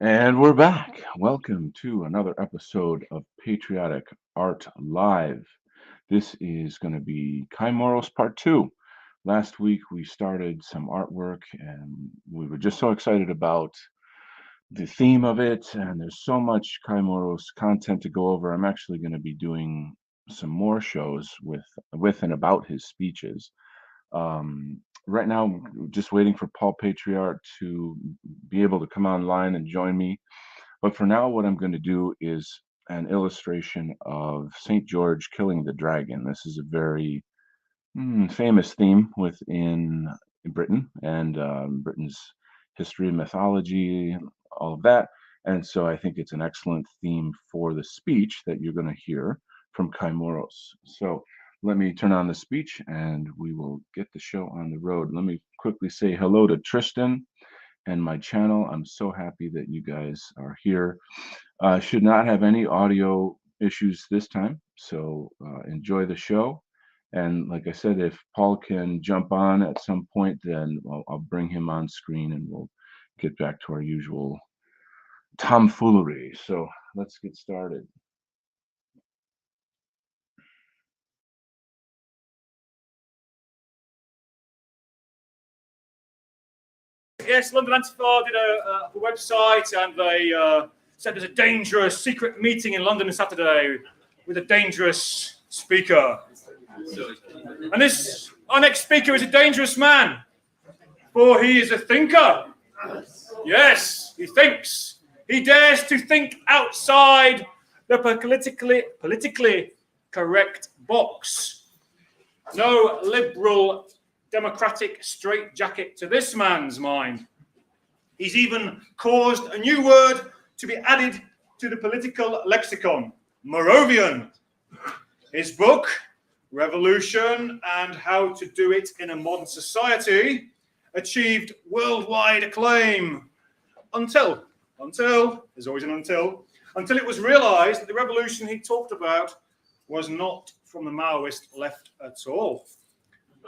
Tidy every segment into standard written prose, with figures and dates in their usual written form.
And we're back. Welcome to another episode of Patriotic Art Live. This is going to be MURROS Part 2. Last week we started some artwork and we were just so excited about the theme of it. And there's so much MURROS content to go over. I'm actually going to be doing some more shows with and about his speeches. Right now, just waiting for Paul PatriArt to be able to come online and join me. But for now, what I'm going to do is an illustration of St. George killing the dragon. This is a very famous theme within Britain and Britain's history, mythology, all of that. And so I think it's an excellent theme for the speech that you're going to hear from MURROS. So let me turn on the speech and we will get the show on the road. Let me quickly say hello to Tristan and my channel. I'm so happy that you guys are here. Should not have any audio issues this time, so enjoy the show. And like I said, if Paul can jump on at some point, then I'll bring him on screen and we'll get back to our usual tomfoolery. So let's get started. Yes, London Antifa did a website and they said there's a dangerous secret meeting in London on Saturday with a dangerous speaker. And our next speaker is a dangerous man, for he is a thinker. Yes, he thinks. He dares to think outside the politically correct box. No liberal democratic straitjacket to this man's mind. He's even caused a new word to be added to the political lexicon, Moravian. His book, Revolution and How to Do It in a Modern Society, achieved worldwide acclaim until, there's always an until it was realized that the revolution he talked about was not from the Maoist left at all,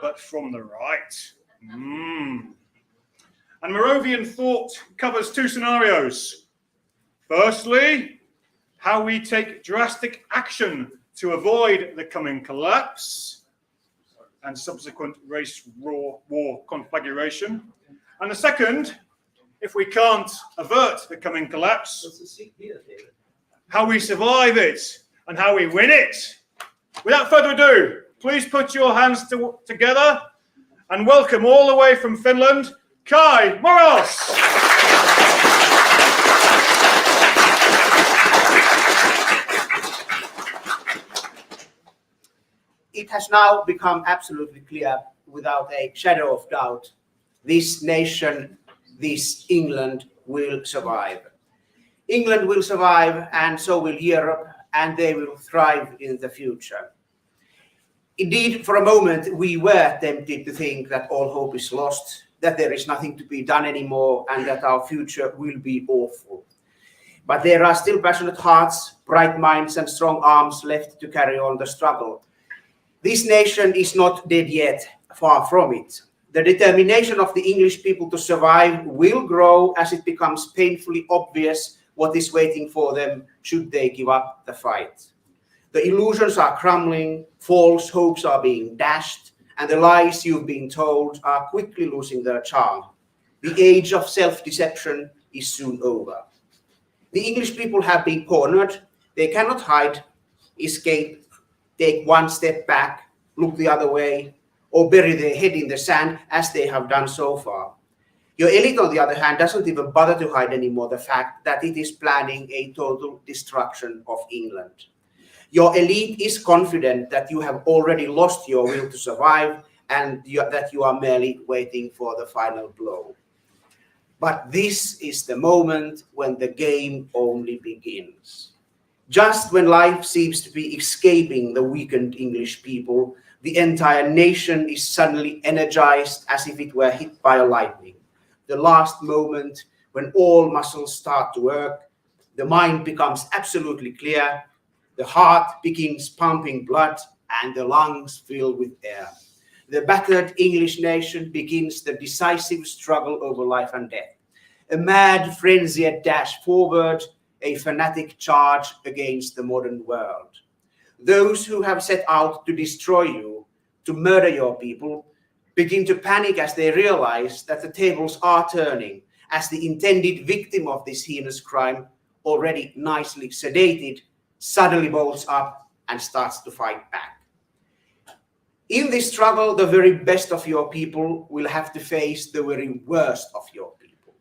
but from the right. And Moravian thought covers two scenarios. Firstly, how we take drastic action to avoid the coming collapse and subsequent race war conflagration. And the second, if we can't avert the coming collapse, how we survive it and how we win it. Without further ado, please put your hands together and welcome all the way from Finland, MURROS. It has now become absolutely clear, without a shadow of doubt, this nation, this England will survive. England will survive, and so will Europe, and they will thrive in the future. Indeed, for a moment, we were tempted to think that all hope is lost, that there is nothing to be done anymore, and that our future will be awful. But there are still passionate hearts, bright minds, and strong arms left to carry on the struggle. This nation is not dead yet, far from it. The determination of the English people to survive will grow as it becomes painfully obvious what is waiting for them should they give up the fight. The illusions are crumbling, false hopes are being dashed, and the lies you've been told are quickly losing their charm. The age of self-deception is soon over. The English people have been cornered. They cannot hide, escape, take one step back, look the other way, or bury their head in the sand as they have done so far. Your elite, on the other hand, doesn't even bother to hide anymore the fact that it is planning a total destruction of England. Your elite is confident that you have already lost your will to survive and that you are merely waiting for the final blow. But this is the moment when the game only begins. Just when life seems to be escaping the weakened English people, the entire nation is suddenly energized as if it were hit by a lightning. The last moment when all muscles start to work, the mind becomes absolutely clear, the heart begins pumping blood, and the lungs fill with air. The battered English nation begins the decisive struggle over life and death. a mad, frenzied dash forward, a fanatic charge against the modern world. Those who have set out to destroy you, to murder your people, begin to panic as they realize that the tables are turning, as the intended victim of this heinous crime, already nicely sedated, suddenly bolts up and starts to fight back. In this struggle, the very best of your people will have to face the very worst of your people.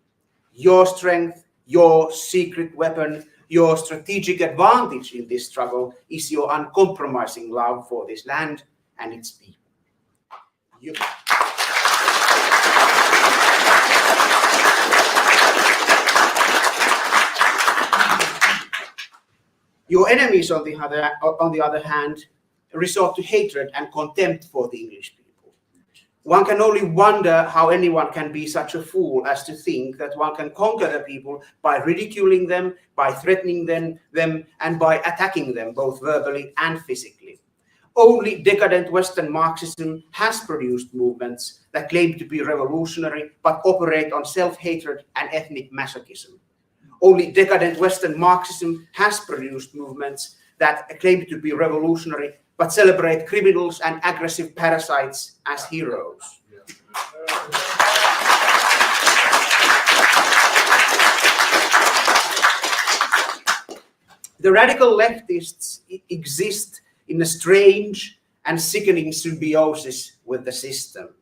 Your strength, your secret weapon, your strategic advantage in this struggle is your uncompromising love for this land and its people. Your enemies, on the other hand, resort to hatred and contempt for the English people. One can only wonder how anyone can be such a fool as to think that one can conquer the people by ridiculing them, by threatening them, and by attacking them both verbally and physically. Only decadent Western Marxism has produced movements that claim to be revolutionary but operate on self-hatred and ethnic masochism. Only decadent Western Marxism has produced movements that claim to be revolutionary but celebrate criminals and aggressive parasites as heroes. The radical leftists exist in a strange and sickening symbiosis with the system.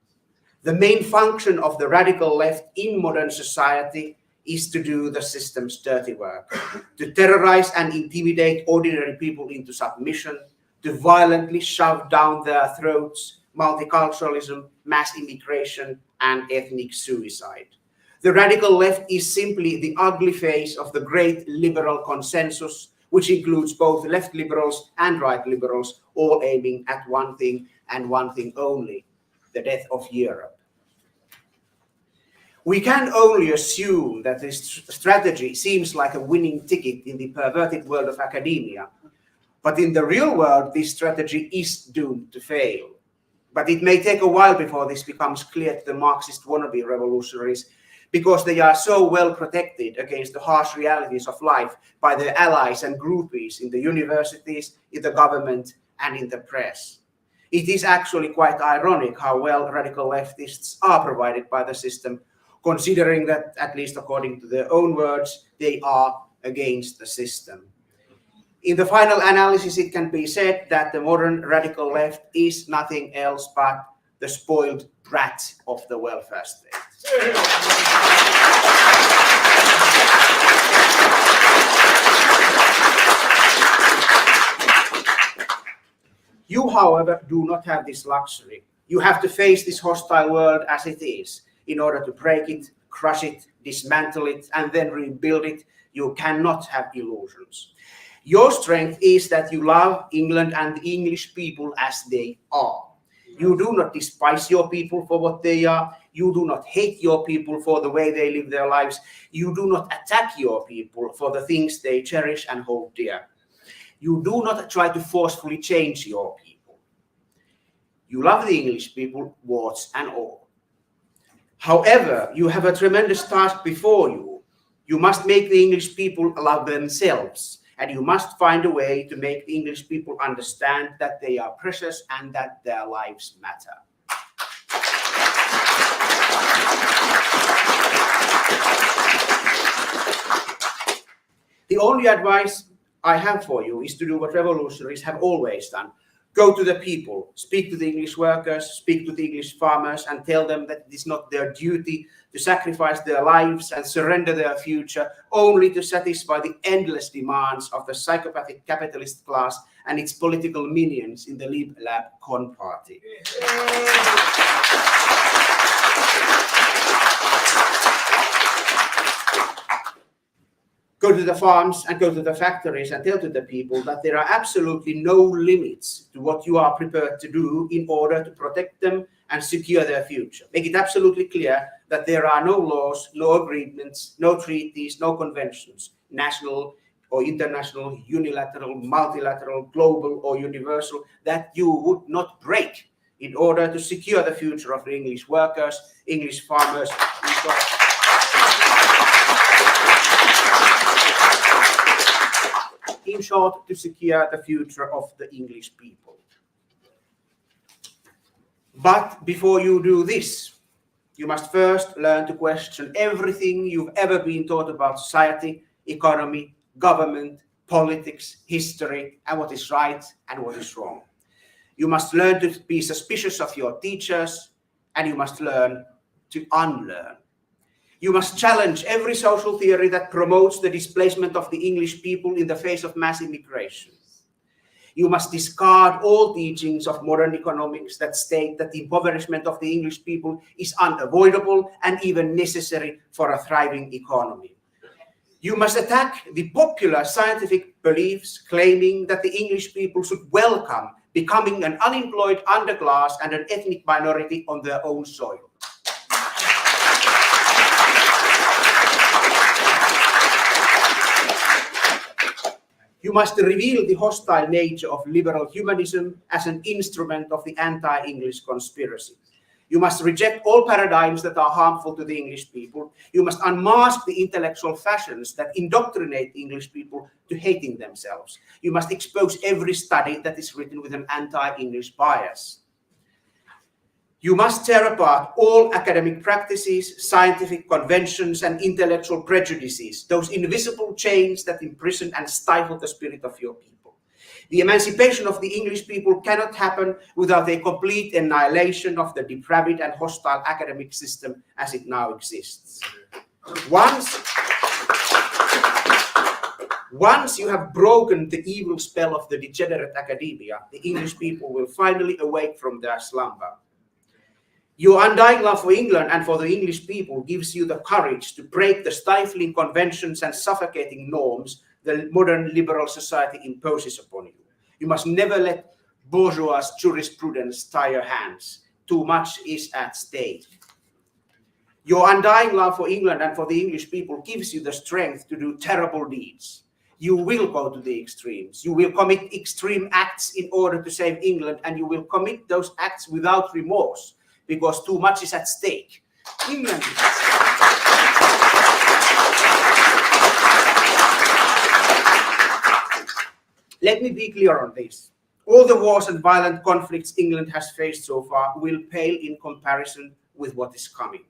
The main function of the radical left in modern society is to do the system's dirty work, to terrorize and intimidate ordinary people into submission, to violently shove down their throats multiculturalism, mass immigration, and ethnic suicide. The radical left is simply the ugly face of the great liberal consensus, which includes both left liberals and right liberals, all aiming at one thing and one thing only, the death of Europe. We can only assume that this strategy seems like a winning ticket in the perverted world of academia, but in the real world, this strategy is doomed to fail. But it may take a while before this becomes clear to the Marxist wannabe revolutionaries, because they are so well protected against the harsh realities of life by their allies and groupies in the universities, in the government, and in the press. It is actually quite ironic how well radical leftists are provided by the system, considering that, at least according to their own words, they are against the system. In the final analysis, it can be said that the modern radical left is nothing else but the spoiled brat of the welfare state. You, however, do not have this luxury. You have to face this hostile world as it is. In order to break it, crush it, dismantle it, and then rebuild it, you cannot have illusions. Your strength is that you love England and the English people as they are. You do not despise your people for what they are. You do not hate your people for the way they live their lives. You do not attack your people for the things they cherish and hold dear. You do not try to forcefully change your people. You love the English people, warts and all. However, you have a tremendous task before you. You must make the English people love themselves, and you must find a way to make the English people understand that they are precious and that their lives matter. The only advice I have for you is to do what revolutionaries have always done. Go to the people, speak to the English workers, speak to the English farmers, and tell them that it is not their duty to sacrifice their lives and surrender their future only to satisfy the endless demands of the psychopathic capitalist class and its political minions in the Lib Lab Con Party. Go to the farms and go to the factories and tell to the people that there are absolutely no limits to what you are prepared to do in order to protect them and secure their future. Make it absolutely clear that there are no laws, no agreements, no treaties, no conventions, national or international, unilateral, multilateral, global or universal, that you would not break in order to secure the future of the English workers, English farmers, In short, to secure the future of the English people. But before you do this, you must first learn to question everything you've ever been taught about society, economy, government, politics, history, and what is right and what is wrong. You must learn to be suspicious of your teachers, and you must learn to unlearn. You must challenge every social theory that promotes the displacement of the English people in the face of mass immigration. You must discard all teachings of modern economics that state that the impoverishment of the English people is unavoidable and even necessary for a thriving economy. You must attack the popular scientific beliefs claiming that the English people should welcome becoming an unemployed underclass and an ethnic minority on their own soil. You must reveal the hostile nature of liberal humanism as an instrument of the anti-English conspiracy. You must reject all paradigms that are harmful to the English people. You must unmask the intellectual fashions that indoctrinate the English people to hating themselves. You must expose every study that is written with an anti-English bias. You must tear apart all academic practices, scientific conventions, and intellectual prejudices, those invisible chains that imprison and stifle the spirit of your people. The emancipation of the English people cannot happen without a complete annihilation of the depraved and hostile academic system as it now exists. Once you have broken the evil spell of the degenerate academia, the English people will finally awake from their slumber. Your undying love for England and for the English people gives you the courage to break the stifling conventions and suffocating norms the modern liberal society imposes upon you. You must never let bourgeois jurisprudence tie your hands. Too much is at stake. Your undying love for England and for the English people gives you the strength to do terrible deeds. You will go to the extremes. You will commit extreme acts in order to save England, and you will commit those acts without remorse, because too much is at stake. England is at stake. Let me be clear on this. All the wars and violent conflicts England has faced so far will pale in comparison with what is coming.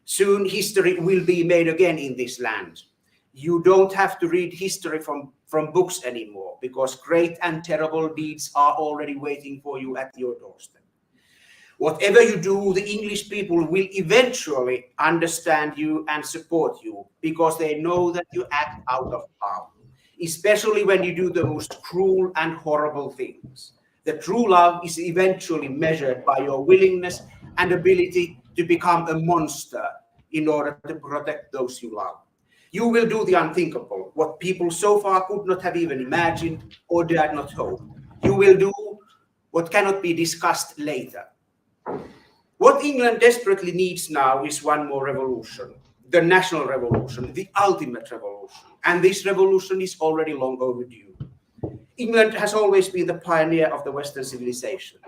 Soon history will be made again in this land. You don't have to read history from books anymore, because great and terrible deeds are already waiting for you at your doorstep. Whatever you do, the English people will eventually understand you and support you, because they know that you act out of love, especially when you do the most cruel and horrible things. The true love is eventually measured by your willingness and ability to become a monster in order to protect those you love. You will do the unthinkable, what people so far could not have even imagined or dared not hope. You will do what cannot be discussed later. What England desperately needs now is one more revolution, the national revolution, the ultimate revolution. And this revolution is already long overdue. England has always been the pioneer of the Western civilization.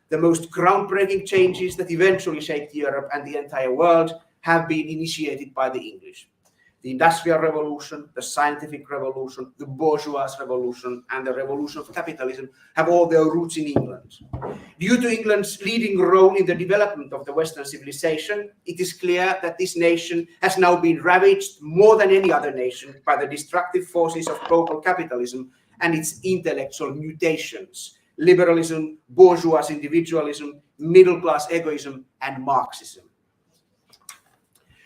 The most groundbreaking changes that eventually shaped Europe and the entire world have been initiated by the English. The Industrial Revolution, the Scientific Revolution, the Bourgeois Revolution, and the Revolution of Capitalism have all their roots in England. Due to England's leading role in the development of the Western civilization, it is clear that this nation has now been ravaged more than any other nation by the destructive forces of global capitalism and its intellectual mutations: liberalism, bourgeois individualism, middle-class egoism, and Marxism.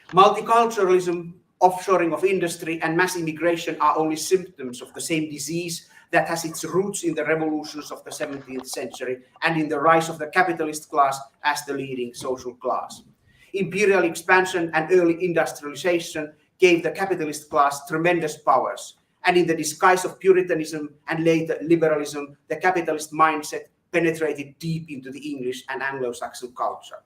Multiculturalism, offshoring of industry, and mass immigration are only symptoms of the same disease that has its roots in the revolutions of the 17th century and in the rise of the capitalist class as the leading social class. Imperial expansion and early industrialization gave the capitalist class tremendous powers, and in the disguise of Puritanism and later liberalism, the capitalist mindset penetrated deep into the English and Anglo-Saxon culture.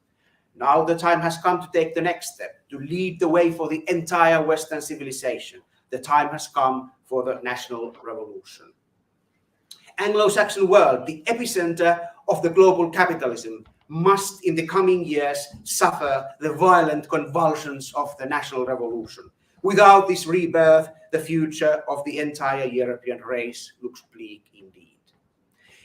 Now the time has come to take the next step, to lead the way for the entire Western civilization. The time has come for the national revolution. Anglo-Saxon world, the epicenter of the global capitalism, must in the coming years suffer the violent convulsions of the national revolution. Without this rebirth, the future of the entire European race looks bleak indeed.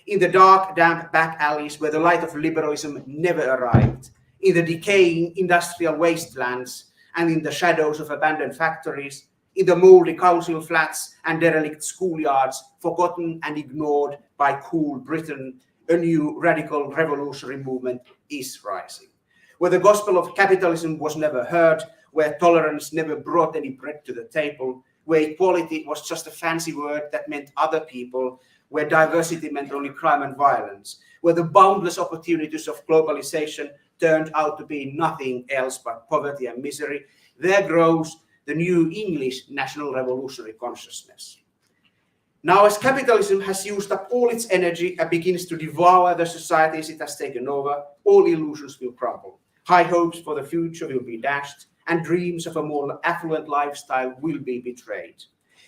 In the dark, damp back alleys where the light of liberalism never arrived, in the decaying industrial wastelands, and in the shadows of abandoned factories, in the moldy council flats and derelict schoolyards, forgotten and ignored by cool Britain, a new radical revolutionary movement is rising. Where the gospel of capitalism was never heard, where tolerance never brought any bread to the table, where equality was just a fancy word that meant other people, where diversity meant only crime and violence, where the boundless opportunities of globalization turned out to be nothing else but poverty and misery, there grows the new English national revolutionary consciousness. Now, as capitalism has used up all its energy and begins to devour the societies it has taken over, all illusions will crumble. High hopes for the future will be dashed, and dreams of a more affluent lifestyle will be betrayed.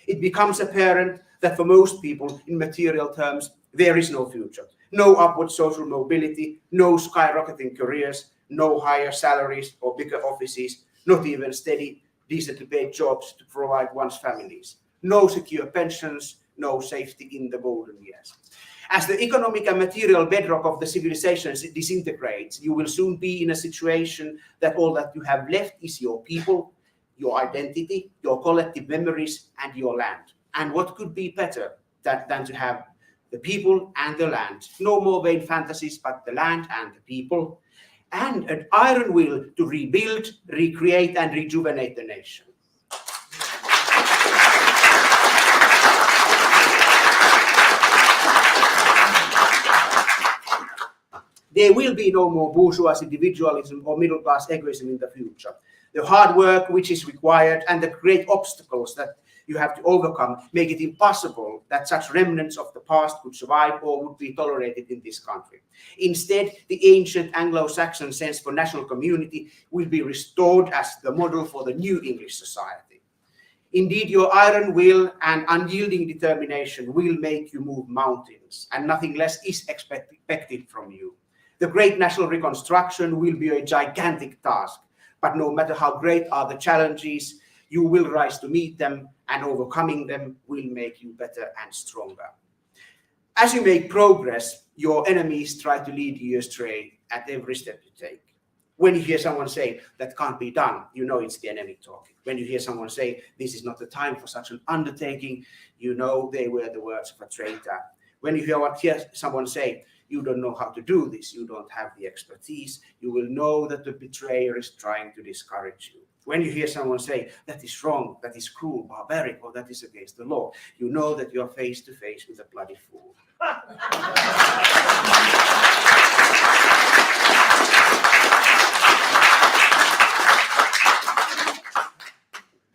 It becomes apparent that for most people, in material terms, there is no future. No upward social mobility, no skyrocketing careers, no higher salaries or bigger offices, not even steady, decently paid jobs to provide one's families. No secure pensions, no safety in the golden years. As the economic and material bedrock of the civilizations disintegrates, you will soon be in a situation that all that you have left is your people, your identity, your collective memories, and your land. And what could be better than to have the people and the land? No more vain fantasies, but the land and the people, and an iron will to rebuild, recreate, and rejuvenate the nation. There will be no more bourgeois individualism or middle-class egoism in the future. The hard work which is required and the great obstacles that you have to overcome make it impossible that such remnants of the past could survive or would be tolerated in this country. Instead, the ancient Anglo-Saxon sense for national community will be restored as the model for the new English society. Indeed, your iron will and unyielding determination will make you move mountains, and nothing less is expected from you. The great national reconstruction will be a gigantic task, but no matter how great are the challenges, you will rise to meet them, and overcoming them will make you better and stronger. As you make progress, your enemies try to lead you astray at every step you take. When you hear someone say, that can't be done, you know it's the enemy talking. When you hear someone say, this is not the time for such an undertaking, you know they were the words of a traitor. When you hear someone say, you don't know how to do this, you don't have the expertise, you will know that the betrayer is trying to discourage you. When you hear someone say, that is wrong, that is cruel, barbaric, or that is against the law, you know that you are face to face with a bloody fool.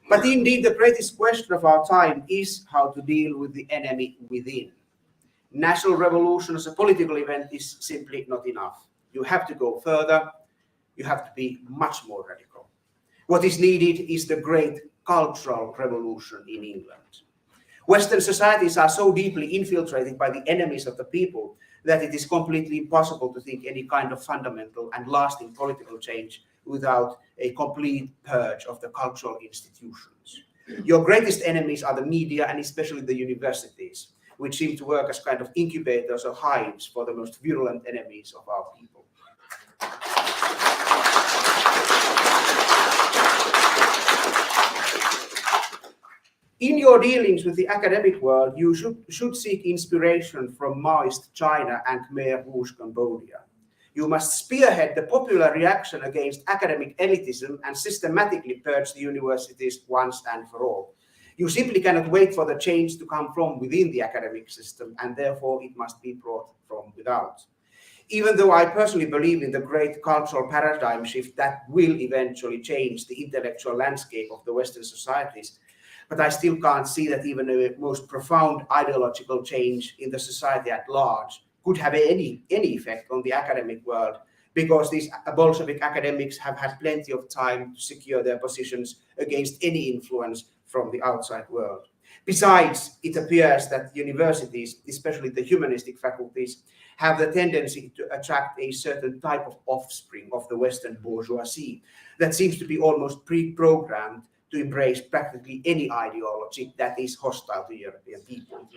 But indeed, the greatest question of our time is how to deal with the enemy within. National revolution as a political event is simply not enough. You have to go further. You have to be much more radical. What is needed is the great cultural revolution in England. Western societies are so deeply infiltrated by the enemies of the people that it is completely impossible to think any kind of fundamental and lasting political change without a complete purge of the cultural institutions. Your greatest enemies are the media and especially the universities, which seem to work as kind of incubators or hives for the most virulent enemies of our people. In your dealings with the academic world, you should seek inspiration from Maoist China and Khmer Rouge Cambodia. You must spearhead the popular reaction against academic elitism and systematically purge the universities once and for all. You simply cannot wait for the change to come from within the academic system, and therefore it must be brought from without. Even though I personally believe in the great cultural paradigm shift that will eventually change the intellectual landscape of the Western societies, but I still can't see that even the most profound ideological change in the society at large could have any effect on the academic world, because these Bolshevik academics have had plenty of time to secure their positions against any influence from the outside world. Besides, it appears that universities, especially the humanistic faculties, have the tendency to attract a certain type of offspring of the Western bourgeoisie that seems to be almost pre-programmed to embrace practically any ideology that is hostile to European people.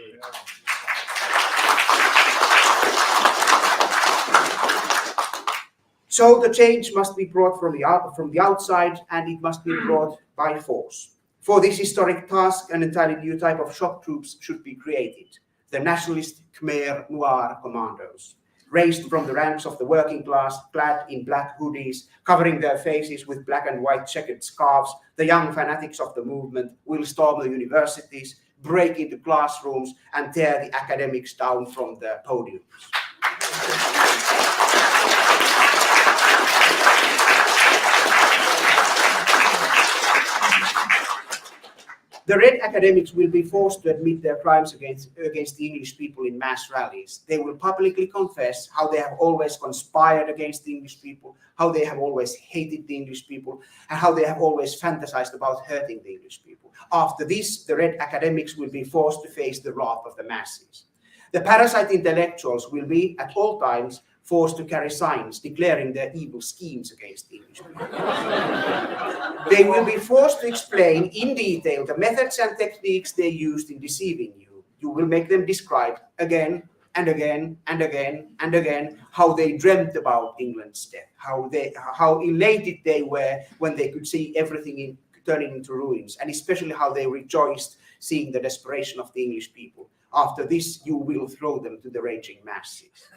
So the change must be brought from the outside, and it must be brought by force. For this historic task, an entirely new type of shock troops should be created, the nationalist Khmer Noir commandos. Raised from the ranks of the working class, clad in black hoodies, covering their faces with black and white checkered scarves, the young fanatics of the movement will storm the universities, break into classrooms, and tear the academics down from their podiums. The Red academics will be forced to admit their crimes against the English people in mass rallies. They will publicly confess how they have always conspired against the English people, how they have always hated the English people, and how they have always fantasized about hurting the English people. After this, the Red academics will be forced to face the wrath of the masses. The parasite intellectuals will be, at all times, forced to carry signs declaring their evil schemes against the English people. They will be forced to explain in detail the methods and techniques they used in deceiving you. You will make them describe again and again and again and again how they dreamt about England's death, how elated they were when they could see everything turning into ruins, and especially how they rejoiced seeing the desperation of the English people. After this, you will throw them to the raging masses.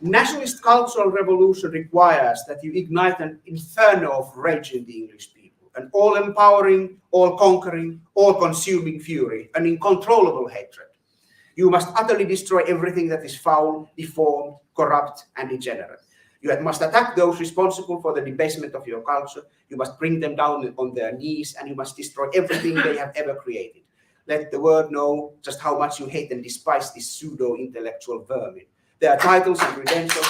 Nationalist cultural revolution requires that you ignite an inferno of rage in the English people, an all-empowering, all-conquering, all-consuming fury, an uncontrollable hatred. You must utterly destroy everything that is foul, deformed, corrupt, and degenerate. You must attack those responsible for the debasement of your culture. You must bring them down on their knees, and you must destroy everything they have ever created. Let the world know just how much you hate and despise this pseudo-intellectual vermin. Their titles and credentials.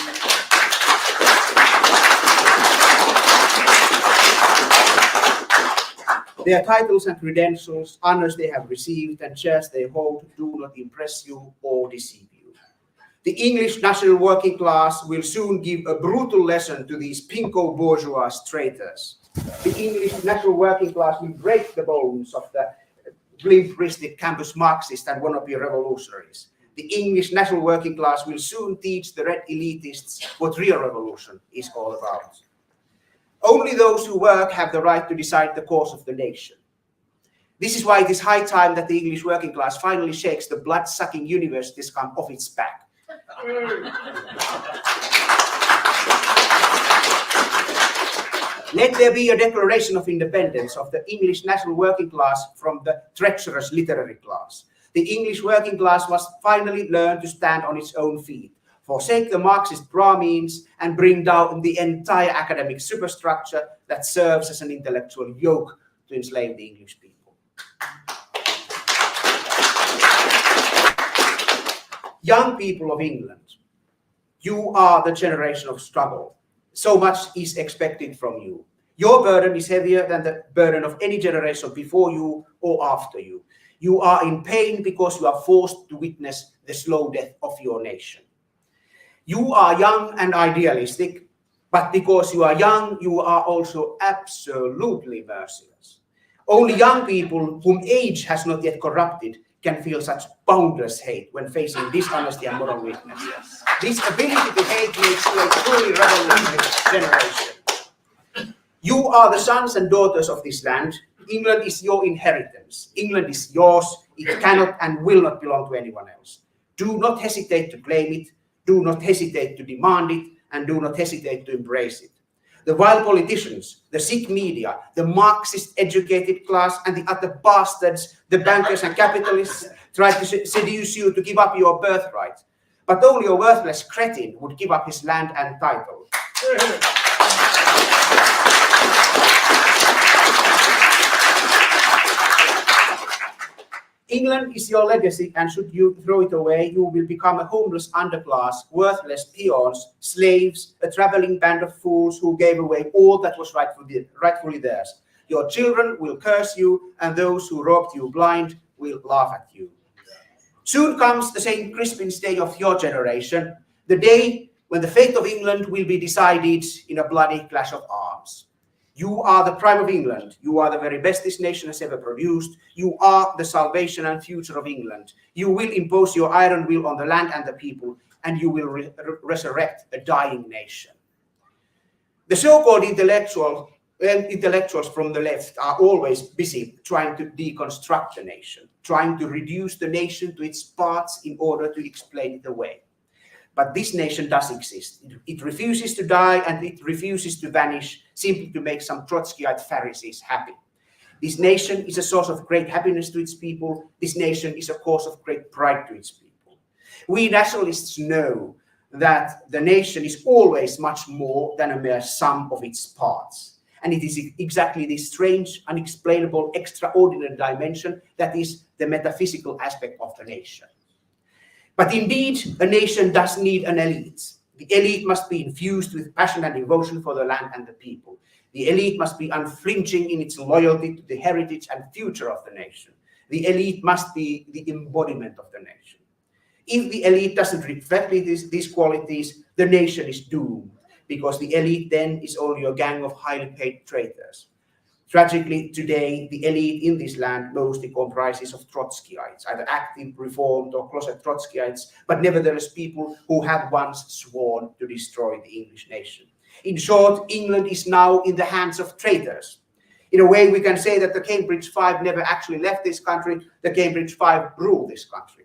Their titles and credentials, honors they have received, and chairs they hold do not impress you or deceive you. The English national working class will soon give a brutal lesson to these pinko bourgeois traitors. The English national working class will break the bones of the limp-wristed campus Marxists and wannabe revolutionaries. The English national working class will soon teach the red elitists what real revolution is all about. Only those who work have the right to decide the course of the nation. This is why it is high time that the English working class finally shakes the blood-sucking university scum off its back. Let there be a declaration of independence of the English national working class from the treacherous literary class. The English working class must finally learn to stand on its own feet, forsake the Marxist Brahmins, and bring down the entire academic superstructure that serves as an intellectual yoke to enslave the English people. Young people of England, you are the generation of struggle. So much is expected from you. Your burden is heavier than the burden of any generation before you or after you. You are in pain because you are forced to witness the slow death of your nation. You are young and idealistic, but because you are young, you are also absolutely merciless. Only young people whom age has not yet corrupted can feel such boundless hate when facing dishonesty and moral weakness. This ability to hate makes you a truly revolutionary generation. You are the sons and daughters of this land. England is your inheritance. England is yours. It cannot and will not belong to anyone else. Do not hesitate to claim it. Do not hesitate to demand it. And do not hesitate to embrace it. The vile politicians, the sick media, the Marxist educated class, and the other bastards, the bankers and capitalists, try to seduce you to give up your birthright. But only a worthless cretin would give up his land and title. England is your legacy, and should you throw it away, you will become a homeless underclass, worthless peons, slaves, a traveling band of fools who gave away all that was rightfully theirs. Your children will curse you, and those who robbed you blind will laugh at you. Soon comes the St. Crispin's Day of your generation, the day when the fate of England will be decided in a bloody clash of arms. You are the prime of England. You are the very best this nation has ever produced. You are the salvation and future of England. You will impose your iron will on the land and the people, and you will resurrect a dying nation. The so-called intellectuals from the left are always busy trying to deconstruct the nation, trying to reduce the nation to its parts in order to explain it away. But this nation does exist. It refuses to die, and it refuses to vanish simply to make some Trotskyite Pharisees happy. This nation is a source of great happiness to its people. This nation is a cause of great pride to its people. We nationalists know that the nation is always much more than a mere sum of its parts. And it is exactly this strange, unexplainable, extraordinary dimension that is the metaphysical aspect of the nation. But indeed, a nation does need an elite. The elite must be infused with passion and devotion for the land and the people. The elite must be unflinching in its loyalty to the heritage and future of the nation. The elite must be the embodiment of the nation. If the elite doesn't reflect these qualities, the nation is doomed, because the elite then is only a gang of highly paid traitors. Tragically, today, the elite in this land mostly comprises of Trotskyites, either active, reformed, or closet Trotskyites, but nevertheless people who have once sworn to destroy the English nation. In short, England is now in the hands of traitors. In a way, we can say that the Cambridge Five never actually left this country. The Cambridge Five rule this country.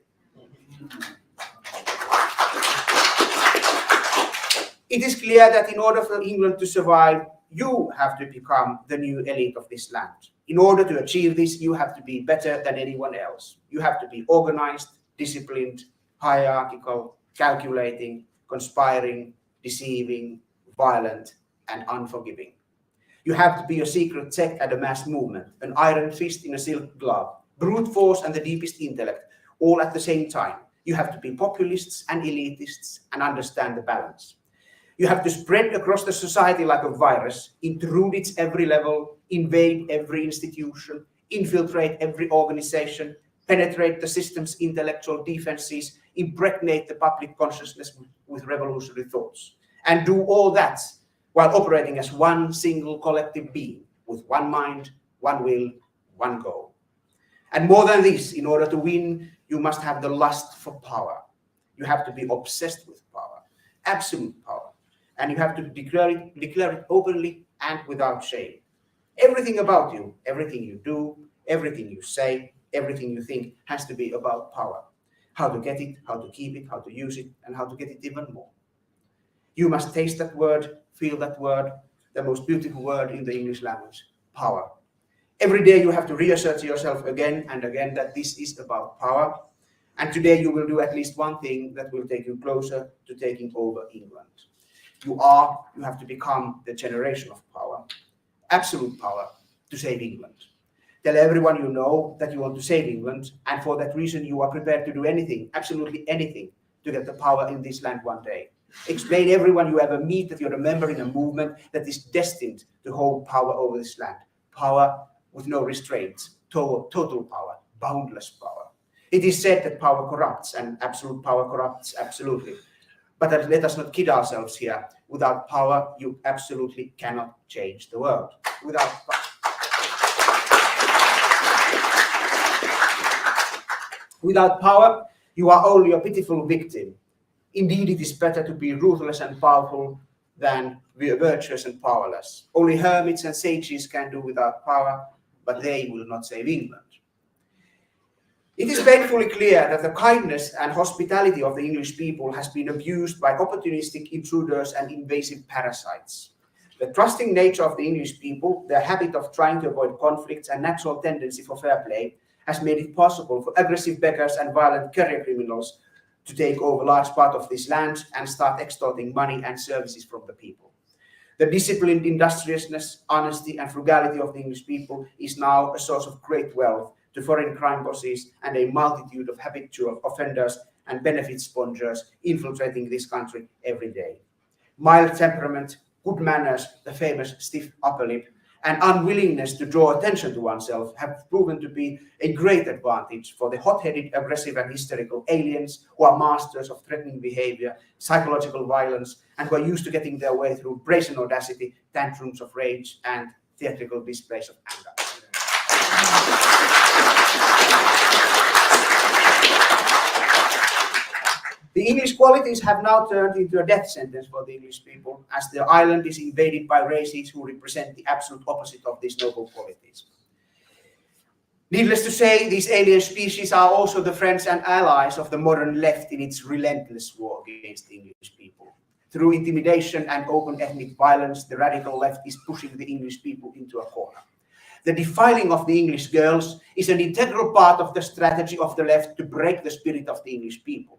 It is clear that in order for England to survive, you have to become the new elite of this land. In order to achieve this, you have to be better than anyone else. You have to be organized, disciplined, hierarchical, calculating, conspiring, deceiving, violent, and unforgiving. You have to be a secret sect and a mass movement, an iron fist in a silk glove, brute force and the deepest intellect, all at the same time. You have to be populists and elitists and understand the balance. You have to spread across the society like a virus, intrude its every level, invade every institution, infiltrate every organization, penetrate the system's intellectual defenses, impregnate the public consciousness with revolutionary thoughts, and do all that while operating as one single collective being with one mind, one will, one goal. And more than this, in order to win, you must have the lust for power. You have to be obsessed with power, absolute power. And you have to declare it openly and without shame. Everything about you, everything you do, everything you say, everything you think has to be about power. How to get it, how to keep it, how to use it, and how to get it even more. You must taste that word, feel that word, the most beautiful word in the English language, power. Every day you have to reassert to yourself again and again that this is about power. And today you will do at least one thing that will take you closer to taking over England. You have to become the generation of power, absolute power, to save England. Tell everyone you know that you want to save England, and for that reason you are prepared to do anything, absolutely anything, to get the power in this land one day. Explain everyone you ever meet that you're a member in a movement that is destined to hold power over this land. Power with no restraints, total power, boundless power. It is said that power corrupts, and absolute power corrupts absolutely. But let us not kid ourselves here. Without power, you absolutely cannot change the world. Without power, you are only a pitiful victim. Indeed, it is better to be ruthless and powerful than virtuous and powerless. Only hermits and sages can do without power, but they will not save England. It is painfully clear that the kindness and hospitality of the English people has been abused by opportunistic intruders and invasive parasites. The trusting nature of the English people, their habit of trying to avoid conflicts and natural tendency for fair play, has made it possible for aggressive beggars and violent career criminals to take over a large part of this land and start extorting money and services from the people. The disciplined industriousness, honesty, and frugality of the English people is now a source of great wealth to foreign crime bosses and a multitude of habitual offenders and benefit spongers infiltrating this country every day. Mild temperament, good manners, the famous stiff upper lip, and unwillingness to draw attention to oneself have proven to be a great advantage for the hot-headed, aggressive, and hysterical aliens who are masters of threatening behavior, psychological violence, and who are used to getting their way through brazen audacity, tantrums of rage, and theatrical displays of anger. The English qualities have now turned into a death sentence for the English people, as the island is invaded by races who represent the absolute opposite of these noble qualities. Needless to say, these alien species are also the friends and allies of the modern left in its relentless war against the English people. Through intimidation and open ethnic violence, the radical left is pushing the English people into a corner. The defiling of the English girls is an integral part of the strategy of the left to break the spirit of the English people.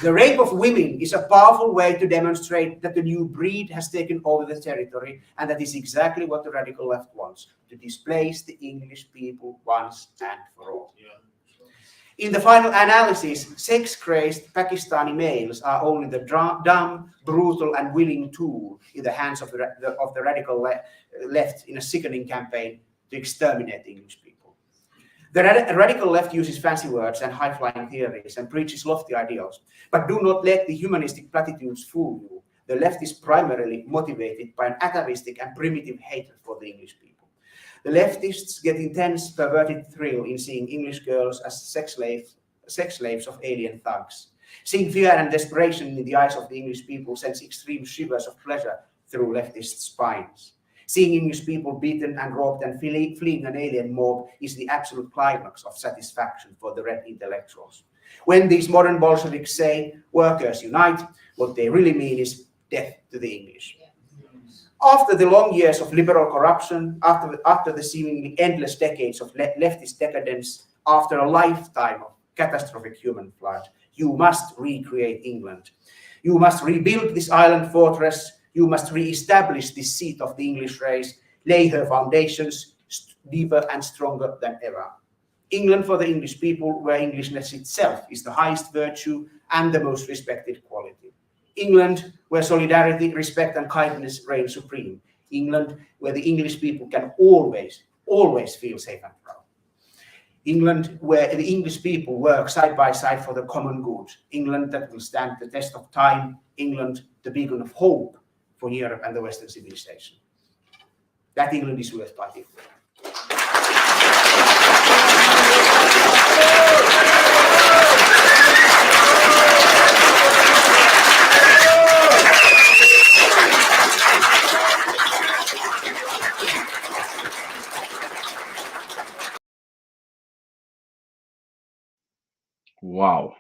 The rape of women is a powerful way to demonstrate that the new breed has taken over the territory, and that is exactly what the radical left wants, to displace the English people once and for all. Yeah. In the final analysis, sex-crazed Pakistani males are only the dumb, brutal, and willing tool in the hands of the radical left in a sickening campaign to exterminate the English people. The radical left uses fancy words and high-flying theories and preaches lofty ideals, but do not let the humanistic platitudes fool you. The left is primarily motivated by an atavistic and primitive hatred for the English people. The leftists get intense, perverted thrill in seeing English girls as sex slaves of alien thugs. Seeing fear and desperation in the eyes of the English people sends extreme shivers of pleasure through leftist spines. Seeing English people beaten and robbed and fleeing an alien mob is the absolute climax of satisfaction for the red intellectuals. When these modern Bolsheviks say, workers unite, what they really mean is death to the English. After the long years of liberal corruption, after the seemingly endless decades of leftist decadence, after a lifetime of catastrophic human flood, you must recreate England. You must rebuild this island fortress. You must re-establish the seat of the English race, lay her foundations deeper and stronger than ever. England for the English people, where Englishness itself is the highest virtue and the most respected quality. England, where solidarity, respect, and kindness reign supreme. England, where the English people can always feel safe and proud. England, where the English people work side by side for the common good. England that will stand the test of time. England, the beacon of hope for Europe and the Western civilization. That England is worth fighting for. Wow.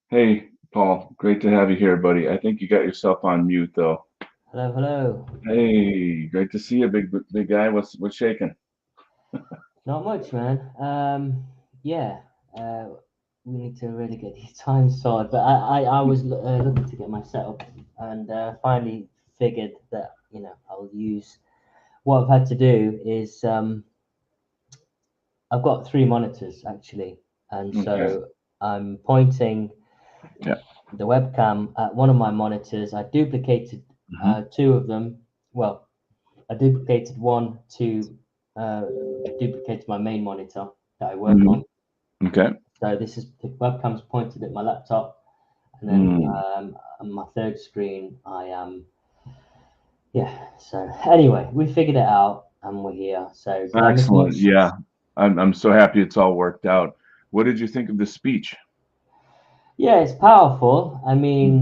Hey, Paul, great to have you here, buddy. I think you got yourself on mute, though. Hello, hello. Hey, great to see you, big guy. What's shaking? Not much, man. Yeah, we need to really get these times sorted. But I was looking to get my setup, and finally figured that I'll use. What I've had to do is I've got 3 monitors actually, and so I'm pointing the webcam at one of my monitors. I duplicated 2 of them. Well, I duplicated one to duplicate my main monitor that I work on. Okay. So this is the webcam's pointed at my laptop, and then on my third screen I am. So anyway, we figured it out and we're here. So excellent. Yeah, I'm so happy it's all worked out. What did you think of the speech? Yeah, it's powerful. I mean,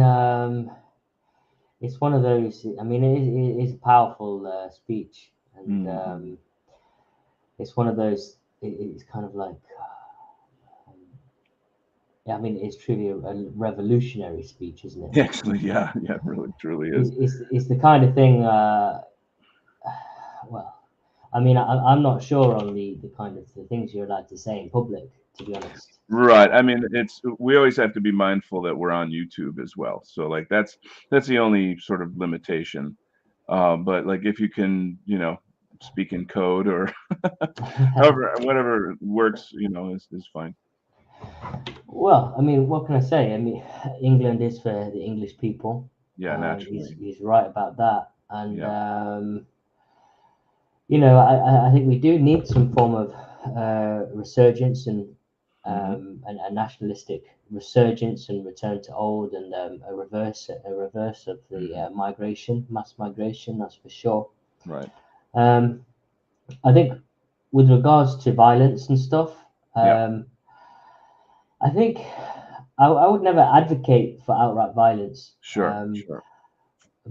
it's one of those. I mean, it is a powerful speech, and it's one of those. It's kind of like, I mean, it's truly a revolutionary speech, isn't it? Actually, yeah, really, truly is. It's the kind of thing. Well, I mean, I'm not sure on the kind of the things you're allowed to say in public, to be honest. Right. I mean, we always have to be mindful that we're on YouTube as well. So like that's the only sort of limitation. But like if you can, speak in code or however, whatever works, is fine. Well, I mean, what can I say? I mean, England is for the English people. Yeah, He's naturally. he's right about that, and Yeah. I think we do need some form of resurgence and Hmm. a nationalistic resurgence and return to old, and a reverse of the mass migration. That's for sure. Right. Um, I think with regards to violence and stuff, Yeah. I think I would never advocate for outright violence. Sure. Sure.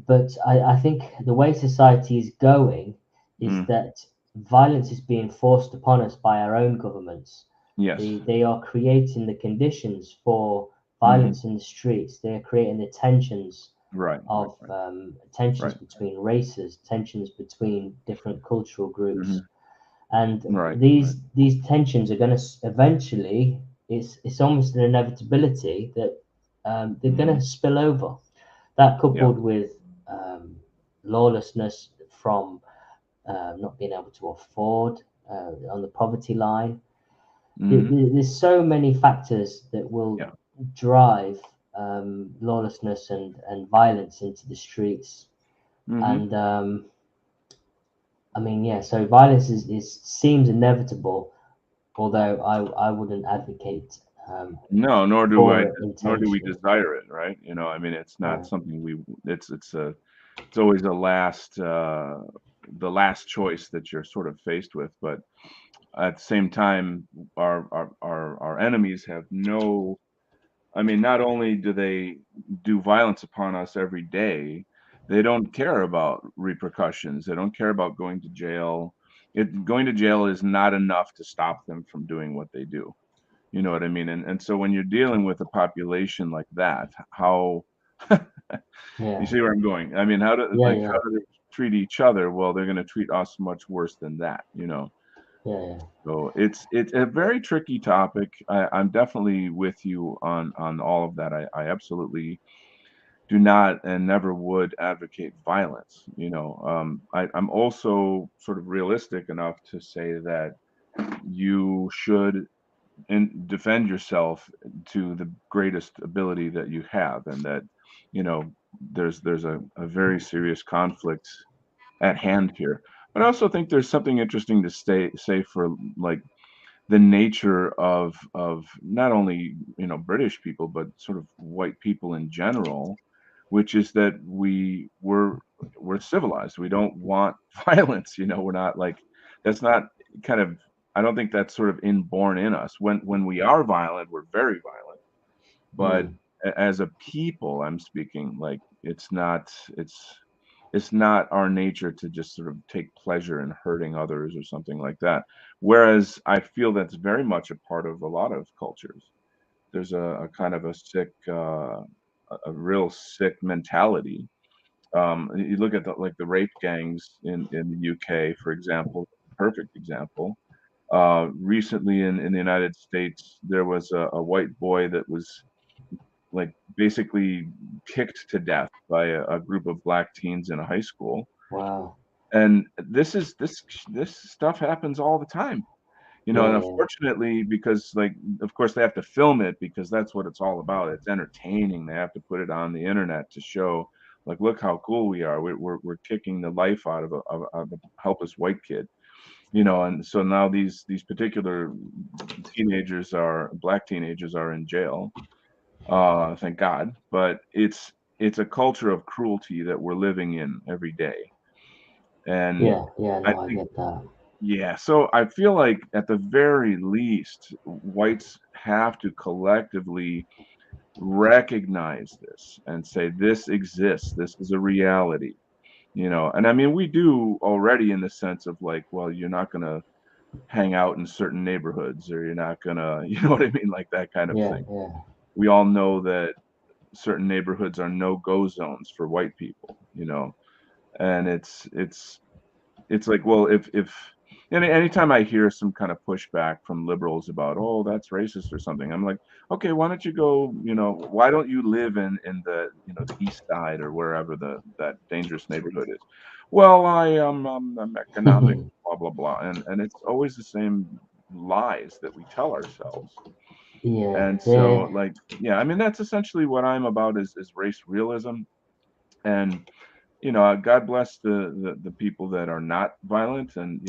But I think the way society is going is Mm. that violence is being forced upon us by our own governments. Yes. They are creating the conditions for Hmm. violence in the streets. They are creating the tensions Right. Right. of Right. tensions Right. between races, tensions between different cultural groups, Hmm. and Right. Right. these tensions are going to eventually. It's almost an inevitability that they're going Hmm. to spill over. That Yeah. coupled with lawlessness from not being able to afford on the poverty line. Hmm. There's so many factors that will Yeah. drive lawlessness and violence into the streets. Hmm. And I mean, yeah, so violence is seems inevitable, although I wouldn't advocate No, for it nor do we intentionally. desire it, right? I mean, it's not Right. something it's always the last choice that you're sort of faced with. But at the same time, our enemies have no, I mean, not only do they do violence upon us every day, they don't care about repercussions. They don't care about going to jail. Going to jail is not enough to stop them from doing what they do. You know what I mean? And so when you're dealing with a population like that, how you Yeah. see where I'm going? I mean, Yeah. how Yeah. do they treat each other? Well, they're going to treat us much worse than that. Yeah. Yeah. So it's a very tricky topic. I'm definitely with you on all of that. I absolutely do not and never would advocate violence. I'm also sort of realistic enough to say that you should and defend yourself to the greatest ability that you have, and that you know there's a very serious conflict at hand here. But I also think there's something interesting to say for like the nature of not only British people but sort of white people in general, which is that we're civilized. We don't want violence. We're not like that's not kind of I don't think that's sort of inborn in us. When we are violent, we're very violent. But Mm. as a people, I'm speaking like it's not our nature to just sort of take pleasure in hurting others or something like that. Whereas I feel that's very much a part of a lot of cultures. There's a kind of a sick, a real sick mentality. You look at the rape gangs in the UK, for example, perfect example. Recently in the United States, there was a white boy that was like basically kicked to death by a group of black teens in a high school. Wow. And this stuff happens all the time. Yeah. And Yeah. unfortunately, because like of course they have to film it because that's what it's all about. It's entertaining. They have to put it on the internet to show like look how cool we are. We're kicking the life out of a helpless white kid. And so now these particular black teenagers are in jail. Thank God. But it's a culture of cruelty that we're living in every day. And Yeah. Yeah. I No, I think get that. yeah, so I feel like at the very least, whites have to collectively recognize this and say this exists. This is a reality. And I mean, we do already in the sense of like, well, you're not gonna hang out in certain neighborhoods or you're not gonna, you know what I mean, like that kind of Yeah. thing. Yeah. We all know that certain neighborhoods are no-go zones for white people. And it's like, well, anytime I hear some kind of pushback from liberals about, oh, that's racist or something, I'm like, okay, why don't you go, why don't you live in the, the East Side or wherever that dangerous neighborhood is? Well, I'm economic, blah, blah, blah. And it's always the same lies that we tell ourselves. Yeah, And so, like, yeah, I mean, that's essentially what I'm about is race realism. And God bless the people that are not violent. And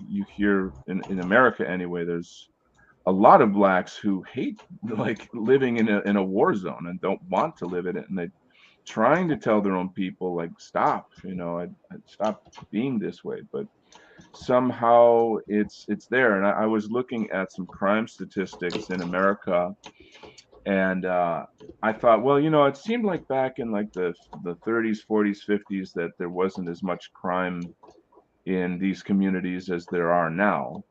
you hear in America anyway, there's a lot of blacks who hate like living in a war zone and don't want to live in it, and they trying to tell their own people like, stop, I'd stop being this way. But somehow it's there. And I was looking at some crime statistics in America, and I thought, well, it seemed like back in like the 30s, 40s, 50s that there wasn't as much crime in these communities as there are now.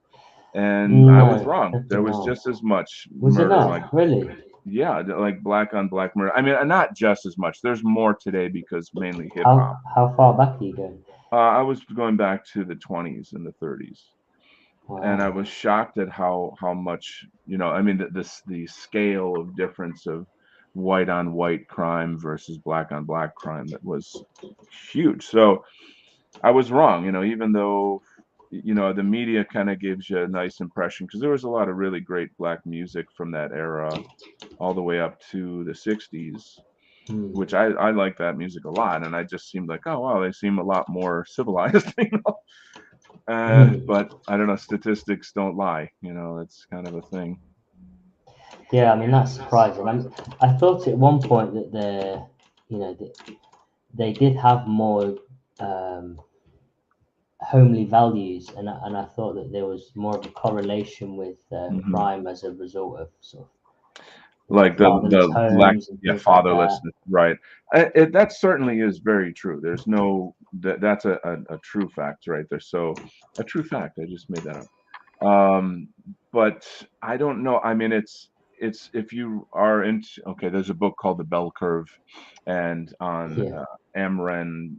And I was no, wrong. There definitely was not. just as much Was it murder, like, not? Really? yeah, like black on black murder. I mean, not just as much. There's more today because mainly hip hop. How far back are you going? I was going back to the 20s and the 30s. And I Wow. was shocked at how much, I mean, the scale of difference of white on white crime versus black on black crime, that was huge. So I was wrong, even though the media kind of gives you a nice impression, because there was a lot of really great black music from that era all the way up to the 60s, Hmm. which I like that music a lot. And I just seemed like, oh wow, they seem a lot more civilized. But I don't know, statistics don't lie, it's kind of a thing. Yeah, I mean that's surprising. I thought at one point that they did have more homely values, and I thought that there was more of a correlation with Mhm. crime as a result of sort of Like fatherless the black, homes and yeah, things like that. fatherlessness, right? That certainly is very true. There's no that's a true fact right there. So a true fact. I just made that up. But I don't know. I mean, it's if you are into, okay, there's a book called The Bell Curve, and on Yeah. AMREN,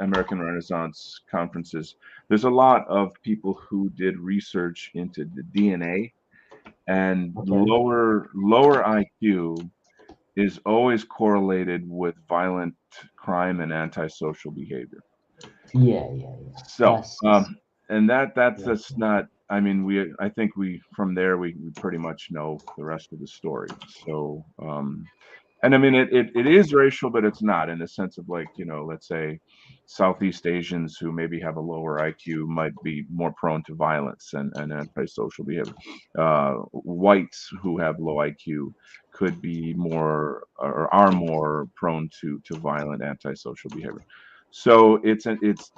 American Renaissance conferences, there's a lot of people who did research into the DNA, and Okay. lower IQ is always correlated with violent crime and antisocial behavior. Yeah, yeah, yeah. So, That's and that's yeah, just not. I mean, I think from there we pretty much know the rest of the story. So, and I mean, it is racial, but it's not, in the sense of like, let's say Southeast Asians who maybe have a lower IQ might be more prone to violence and antisocial behavior. Whites who have low IQ could be more, or are more prone to violent antisocial behavior. So it's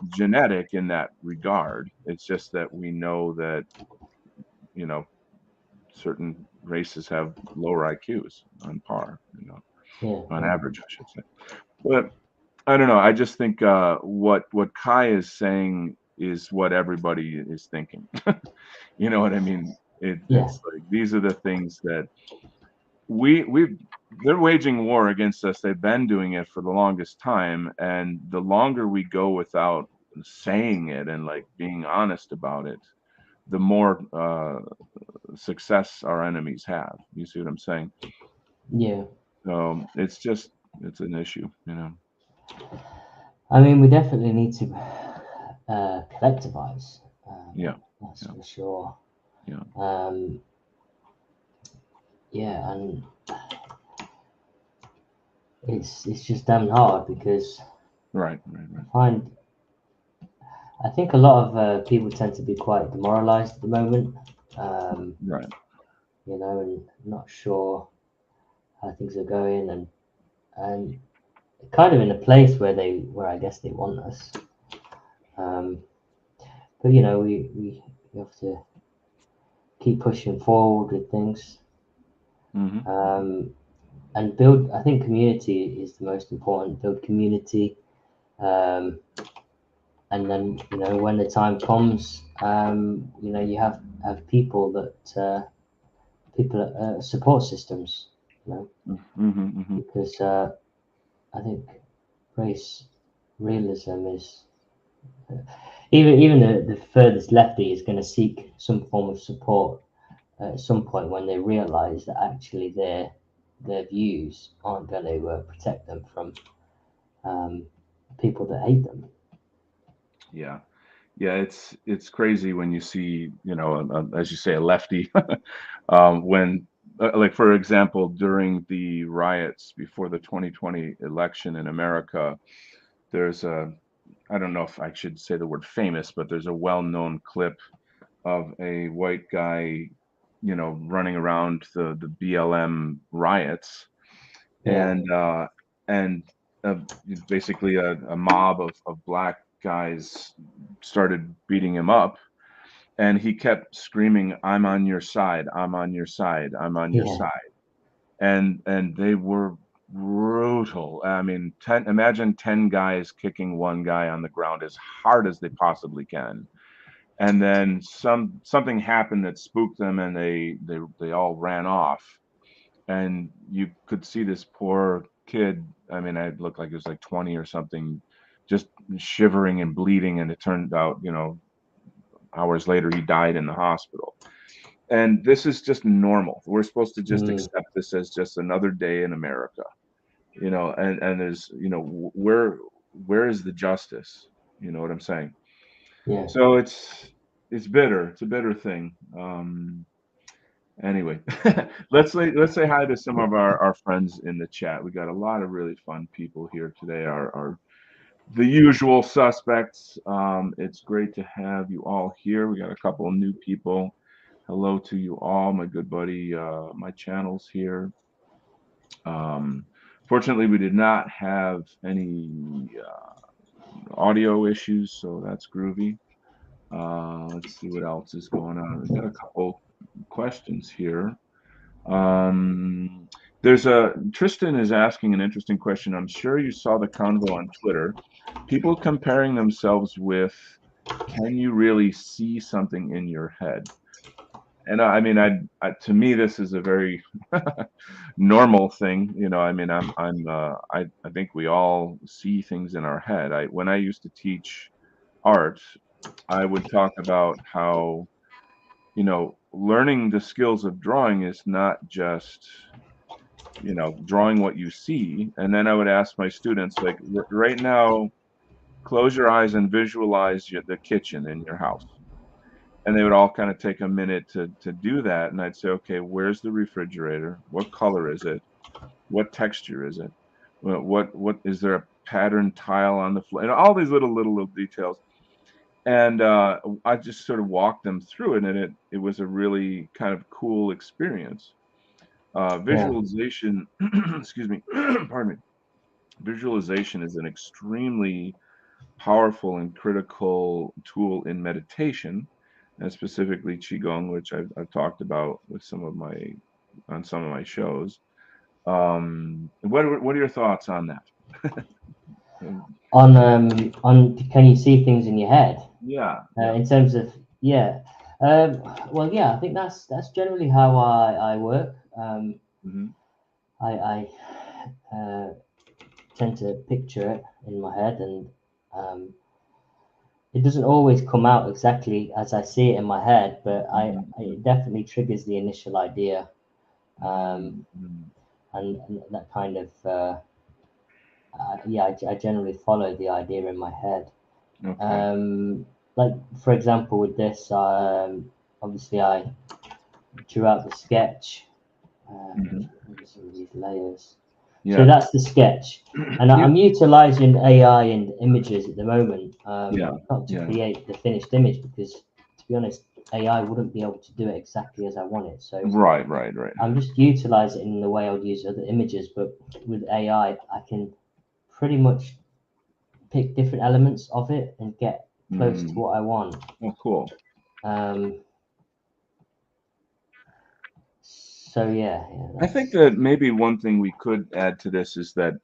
genetic in that regard. It's just that we know that, you know, certain races have lower IQs on par, yeah, on yeah. average, I should say. But I don't know. I just think what Kai is saying is what everybody is thinking. You know what I mean? Yeah. It's like these are the things that we they're waging war against us. They've been doing it for the longest time, and the longer we go without saying it and like being honest about it, the more success our enemies have. You see what I'm saying? Yeah. So it's an issue. I mean, we definitely need to collectivize. Yeah, That's yeah, for sure. yeah. Yeah, and it's just damn hard because Right. I think a lot of people tend to be quite demoralized at the moment. Right. And not sure how things are going, and kind of in a place where I guess they want us. But we have to keep pushing forward with things, Hmm. and build. I think community is the most important. Build community, um, and then when the time comes, you have people support systems. Hmm. Because I think race realism is Even the furthest lefty is going to seek some form of support at some point when they realise that actually their views aren't going to protect them from people that hate them. Yeah. Yeah, it's crazy when you see, as you say, a lefty, when, like, for example, during the riots before the 2020 election in America, there's a, I don't know if I should say the word famous, but there's a well-known clip of a white guy, running around the BLM riots, Yeah, and uh, basically a mob of black guys started beating him up, and he kept screaming, "I'm on your side, I'm on your side, I'm on your yeah, side," and they were brutal. I mean, imagine 10 guys kicking one guy on the ground as hard as they possibly can, and then something happened that spooked them, and they all ran off, and you could see this poor kid. I mean, I looked like he was like 20 or something, just shivering and bleeding, and it turned out, hours later he died in the hospital. And this is just normal. We're supposed to just mm, accept this as just another day in America, and there's, where is the justice? You know what I'm saying? yeah. So it's bitter. It's a bitter thing. Anyway, let's say hi to some of our friends in the chat. We got a lot of really fun people here today. Our the usual suspects. It's great to have you all here. We got a couple of new people. Hello to you all, my good buddy. My channel's here. Um, Fortunately, we did not have any audio issues, so that's groovy. Let's see what else is going on. We got a couple questions here. There's a Tristan is asking an interesting question. I'm sure you saw the convo on Twitter. People comparing themselves with, can you really see something in your head? And I mean, to me, this is a very normal thing. I mean, I think we all see things in our head. When I used to teach art, I would talk about how, learning the skills of drawing is not just, drawing what you see. And then I would ask my students, like, right now, close your eyes and visualize the kitchen in your house. And they would all kind of take a minute to do that. And I'd say, okay, where's the refrigerator? What color is it? What texture is it? What is there a pattern tile on the floor? And all these little details. And I just sort of walked them through it, and it was a really kind of cool experience. Yeah, Visualization, excuse me, pardon me. Visualization is an extremely powerful and critical tool in meditation, and specifically qigong, which I've talked about with some of my shows. What are your thoughts on that? on can you see things in your head? Yeah, yeah. In terms of, yeah, well, yeah, I think that's generally how I work. Hmm. I tend to picture it in my head, and um, it doesn't always come out exactly as I see it in my head, but it definitely triggers the initial idea, um, Hmm. and that kind of yeah, I generally follow the idea in my head. Okay. Like, for example, with this, obviously I drew out the sketch. Hmm. Some of these layers. So Yeah. that's the sketch, and Yeah. I'm utilizing AI and images at the moment, Yeah. not to Yeah. create the finished image, because, to be honest, AI wouldn't be able to do it exactly as I want it. So Right. I'm just utilizing it in the way I would use other images, but with AI, I can pretty much pick different elements of it and get close to Hmm. what I want. Oh, cool. So yeah, I think that's that maybe one thing we could add to this is that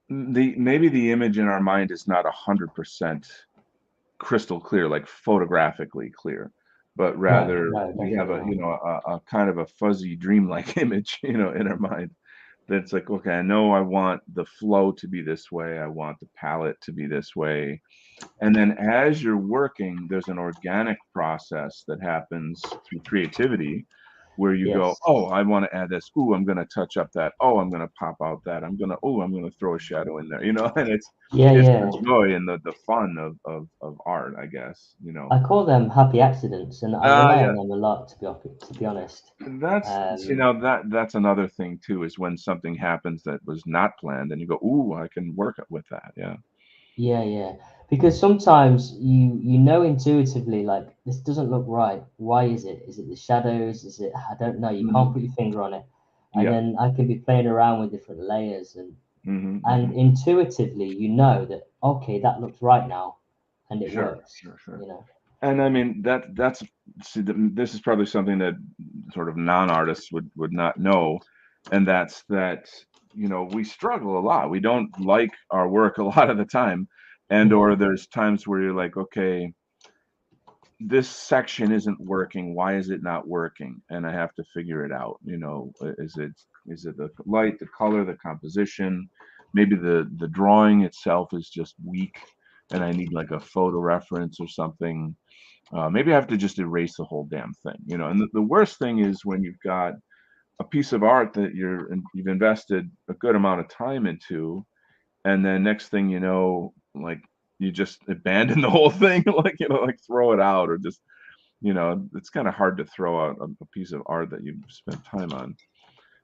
maybe the image in our mind is not 100% crystal clear, like photographically clear, but no, rather no, we have definitely a, not. a kind of a fuzzy dreamlike image, in our mind that's like, okay, I know I want the flow to be this way. I want the palette to be this way. And then as you're working, there's an organic process that happens through creativity where you go, Yes. oh, I want to add this. Ooh, I'm going to touch up that. Oh, I'm going to pop out that. I'm going to throw a shadow in there, and it's Yeah, the yeah. joy and the fun of art, I guess, I call them happy accidents, and I Ah, rely yeah. on them a lot, to be honest. That's that's another thing too, is when something happens that was not planned and you go, ooh, I can work with that. Yeah. Yeah, yeah. Because sometimes you know intuitively, like, this doesn't look right. Why is it? Is it the shadows? Is it, I don't know. You can't put your finger on it. And Yeah. then I can be playing around with different layers, and Hmm. intuitively you know that, okay, that looks right now, and it Sure, works. sure. You know. And I mean that's see, this is probably something that sort of non-artists would not know, and that's that we struggle a lot. We don't like our work a lot of the time, and or there's times where you're like, okay, this section isn't working. Why is it not working? And I have to figure it out. Is it the light, the color, the composition? Maybe the drawing itself is just weak, and I need like a photo reference or something. Maybe I have to just erase the whole damn thing. And the worst thing is when you've got a piece of art that you've invested a good amount of time into, and then next thing you know, like you just abandon the whole thing, like like throw it out, or just it's kind of hard to throw out a piece of art that you've spent time on.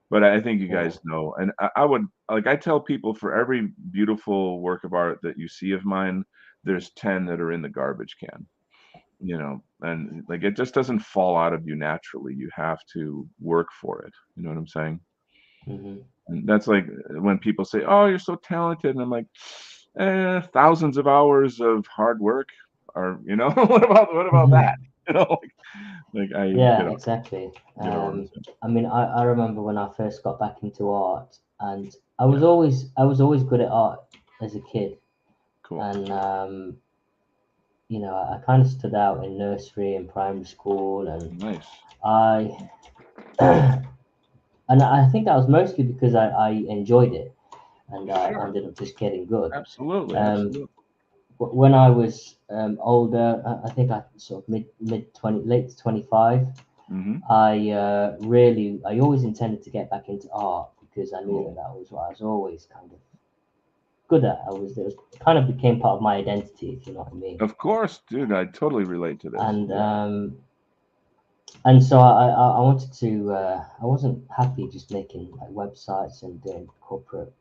But I think you Yeah. guys know, and I would like I tell people, for every beautiful work of art that you see of mine, there's 10 that are in the garbage can. And like it just doesn't fall out of you naturally. You have to work for it. You know what I'm saying? Hmm. And that's like when people say, "Oh, you're so talented," and I'm like, thousands of hours of hard work are, what about that? You know, like I Yeah, exactly. get over it. I mean, I remember when I first got back into art, and I Yeah, was always good at art as a kid, cool. and I kind of stood out in nursery and primary school, and Nice. I and I think that was mostly because I enjoyed it, and I Sure. ended up just getting good. Absolutely. Um, Absolutely. when I was older, I think I sort of mid 20, late to 25. Hmm. I always intended to get back into art because I knew Cool. that was what I was always kind of good at. It was kind of became part of my identity, if you know what I mean. Of course, dude. I totally relate to this. And Yeah. so I wanted to. I wasn't happy just making like websites and doing corporate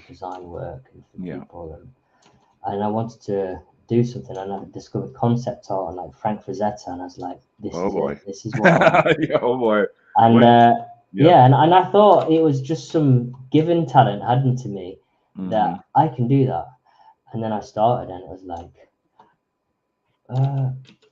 design work and for Yeah. people, and I wanted to do something. And I discovered concept art and like Frank Frazetta, and I was like, this Oh is it. boy. This is what I want. Yeah. Oh boy. And What? Yeah. yeah, and I thought it was just some given talent hadn't to me Hmm. that I can do that. And then I started, and it was like, uh,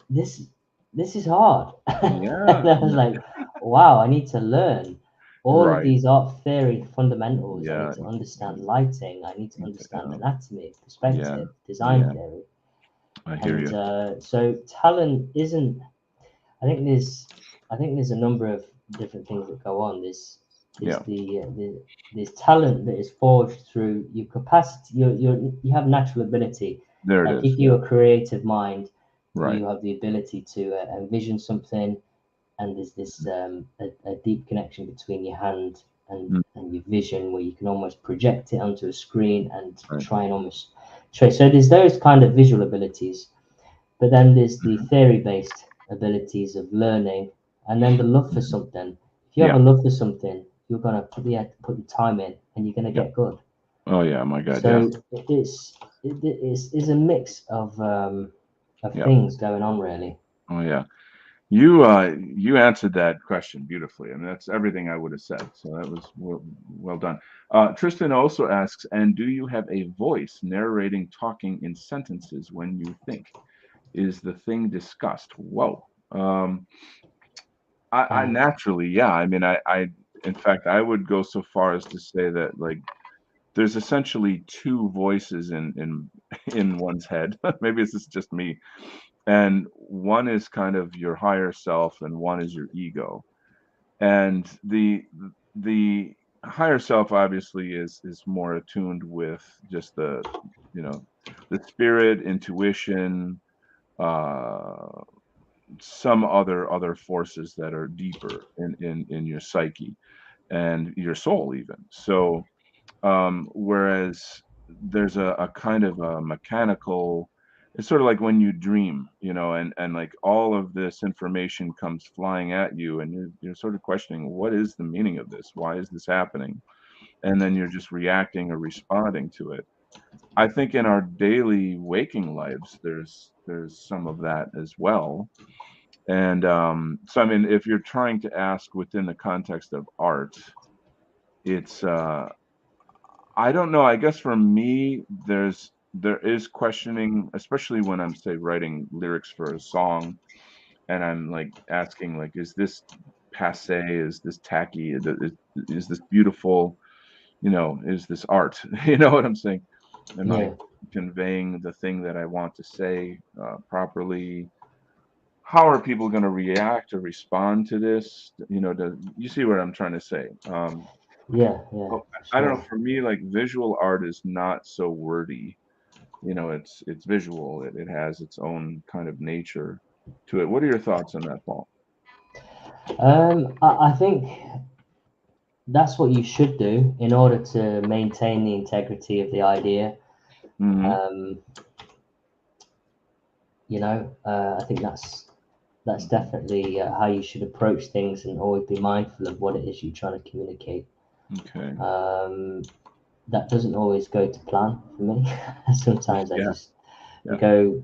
this this is hard. And Yeah. I was like, wow, I need to learn all of Right. these art theory fundamentals. I need Yeah. to understand lighting. I need to understand Yeah. anatomy, Yeah. perspective, design Yeah. theory. I hear And you. so talent isn't. I think there's a number of different things that go on. There's Yeah. there's talent that is forged through your capacity. You have natural ability. There it Like is. if Yeah. you're a creative mind, Right. you have the ability to envision something, and there's this a deep connection between your hand Mm. and your vision, where you can almost project it onto a screen and Right. try and almost trace. So there's those kind of visual abilities, but then there's the theory-based abilities of learning, and then the love for something. If you have Yeah. a love for something, you're gonna put the time in, and you're gonna Yeah. get good. Oh yeah. My God. Yeah. So it's a mix of Yeah. things going on, really. Oh yeah. You answered that question beautifully. I mean, that's everything I would have said. So that was well done. Tristan also asks, and do you have a voice narrating, talking in sentences when you think? Is the thing discussed? Whoa. I Um, naturally, yeah. I mean, in fact, I would go so far as to say that like there's essentially two voices in in one's head. Maybe this is just me. And one is kind of your higher self, and one is your ego. And the higher self obviously is more attuned with just the, you know, the spirit, intuition, uh, some other forces that are deeper in your psyche and your soul even. So whereas there's a kind of a mechanical, it's sort of like when you dream, you know, and like all of this information comes flying at you, and you're sort of questioning, what is the meaning of this? Why is this happening? And then you're just reacting or responding to it. I think in our daily waking lives, there's some of that as well. And so, I mean, if you're trying to ask within the context of art, it's I don't know. I guess for me, there is questioning, especially when I'm say writing lyrics for a song, and I'm like asking, like, is this passe? Is this tacky? Is this beautiful? You know, is this art? You know what I'm saying? Am I Yeah. conveying the thing that I want to say properly? How are people going to react or respond to this? You know, you see what I'm trying to say? Yeah. Yeah. Well, For I don't know. sure. For me, like visual art is not so wordy. You know, it's visual. It has its own kind of nature to it. What are your thoughts on that, Paul? I think that's what you should do in order to maintain the integrity of the idea. Hmm. Um, I think that's definitely how you should approach things, and always be mindful of what it is you're trying to communicate. Okay. Um, that doesn't always go to plan for me. Sometimes I Yeah. just Yeah. go,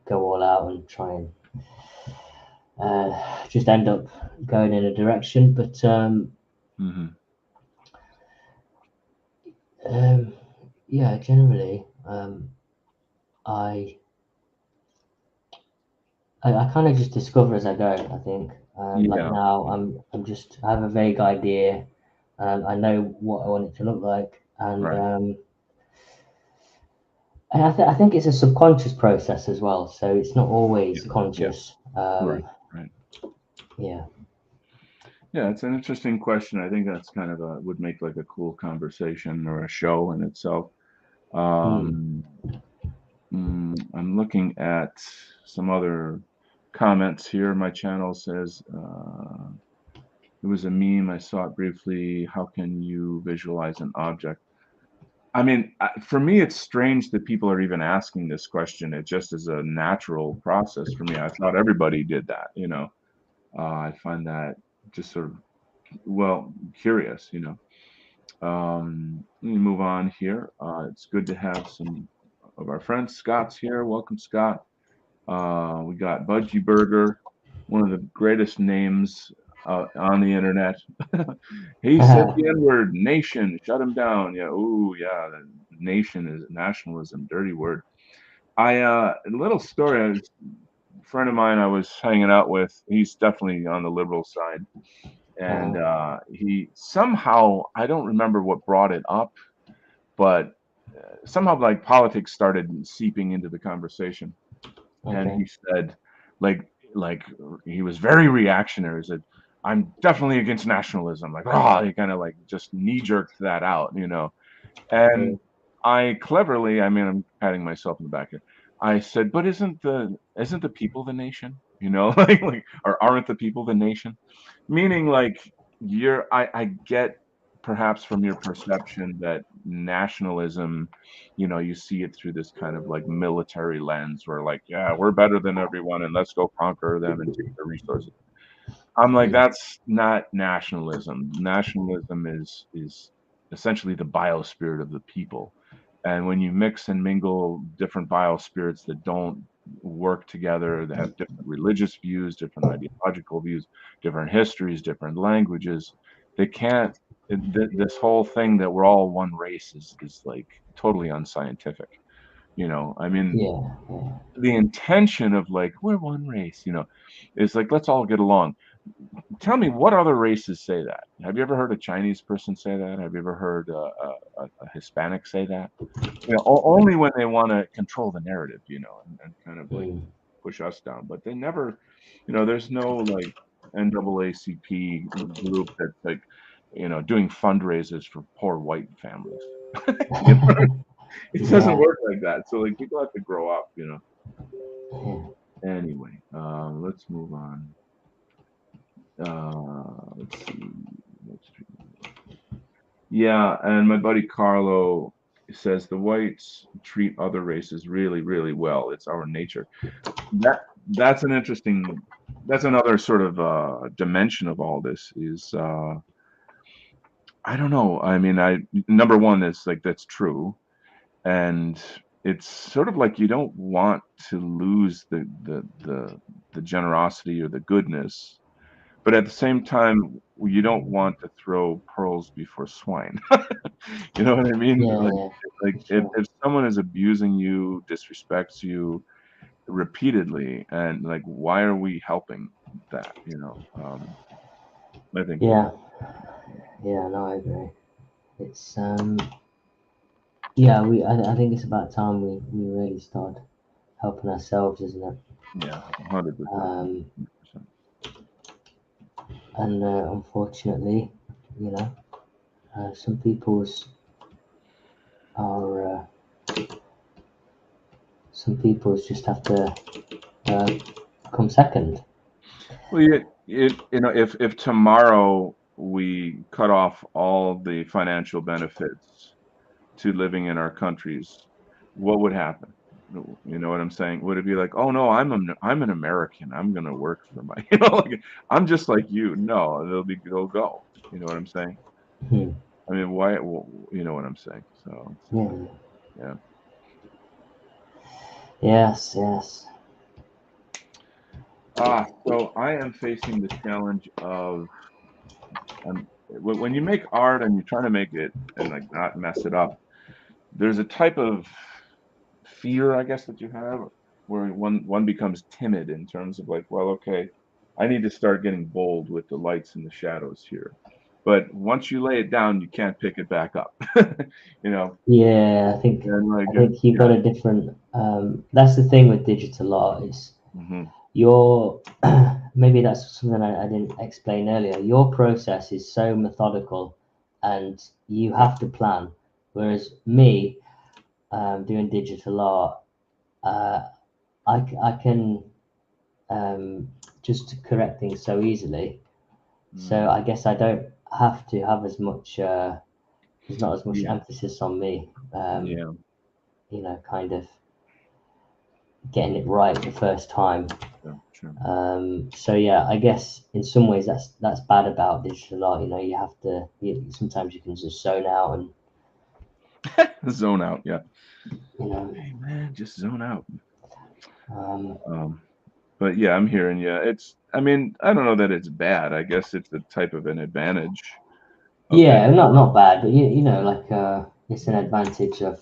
go all out and try and just end up going in a direction. But Hmm. um, yeah, generally, I I kind of just discover as I go. I think like Yeah. now I have a vague idea. I know what I want it to look like, and Right. I think it's a subconscious process as well. So it's not always Yeah. Yeah. conscious. Right. Right. Yeah. Yeah, it's an interesting question. I think that's kind of a would make like a cool conversation or a show in itself. Mm. Um, I'm looking at some other comments here. My channel says it was a meme. I saw it briefly. How can you visualize an object? I mean, for me, it's strange that people are even asking this question. It just is a natural process for me. I thought everybody did that, you know. I find that just sort of, well, curious, you know. Let me move on here. It's good to have some of our friends. Scott's here. Welcome, Scott. We got Budgie Burger, one of the greatest names on the internet. He said the N-word, nation, shut him down. Yeah, ooh, yeah, the nation is nationalism, dirty word. A little story. A friend of mine I was hanging out with, he's definitely on the liberal side, and he somehow, I don't remember what brought it up, but somehow like politics started seeping into the conversation, and Okay. he said, like he was very reactionary. He said, "I'm definitely against nationalism." Like, oh, he kind of like just knee jerked that out, you know. And Okay. I cleverly, I mean, I'm patting myself in the back here. I said, "But isn't the people the nation? You know, like, or aren't the people the nation?" Meaning, like, I get perhaps from your perception that nationalism, you know, you see it through this kind of like military lens where, like, yeah, we're better than everyone and let's go conquer them and take their resources. I'm like, Yeah. that's not nationalism. Nationalism is essentially the biospirit of the people. And when you mix and mingle different biospirits that don't work together, that have different religious views, different ideological views, different histories, different languages, they can't. This whole thing that we're all one race is like totally unscientific. You know, I mean, Yeah. Yeah. the intention of like we're one race, you know, is like let's all get along. Tell me what other races say that? Have you ever heard a Chinese person say that? Have you ever heard a Hispanic say that? You know, only when they want to control the narrative, you know, and kind of like Mm. push us down. But they never, you know, there's no like NAACP group that's like, doing fundraisers for poor white families. You know? It doesn't Yeah. work like that. So like people have to grow up, Yeah. Anyway, let's move on. Let's see. Yeah, and my buddy Carlo says the whites treat other races really, really well. It's our nature. That's another sort of dimension of all this is I don't know. I mean, number one is like that's true, and it's sort of like you don't want to lose the generosity or the goodness, but at the same time you don't want to throw pearls before swine. You know what I mean? Yeah. Like Sure. if someone is abusing you, disrespects you repeatedly, and like why are we helping that? I think Yeah. Yeah. No, I agree. It's yeah. I think it's about time we really start helping ourselves, isn't it? yeah, 100%. And unfortunately, some people's are some people's just have to come second. Well, if tomorrow we cut off all the financial benefits to living in our countries, what would happen? You know what I'm saying? Would it be like, oh no, I'm an American. I'm gonna work for my, like I'm just like you. No, they'll go. You know what I'm saying? Hmm. I mean, why? Well, you know what I'm saying? So Yeah. yeah. Yes. Yes. So I am facing the challenge of when you make art and you're trying to make it and like not mess it up. There's a type of fear, I guess, that you have where one becomes timid in terms of like, well, okay, I need to start getting bold with the lights and the shadows here. But once you lay it down, you can't pick it back up. You know, Yeah. and like I think you got a different. That's the thing with digital art is hmm your maybe that's something I didn't explain earlier. Your process is so methodical, and you have to plan. Whereas me, doing digital art, uh, I can just correct things so easily. So I guess I don't have to have as much. There's not as much yeah, emphasis on me. yeah, Kind of getting it right the first time. yeah, sure. So yeah, I guess in some ways that's bad about digital art. You have to. Sometimes you can just zone out and Zone out, yeah. you know. Hey man, just zone out. Um, But yeah, I'm hearing you. I mean, I don't know that it's bad. I guess it's a type of an advantage of yeah, digital art. not bad, but like it's an advantage of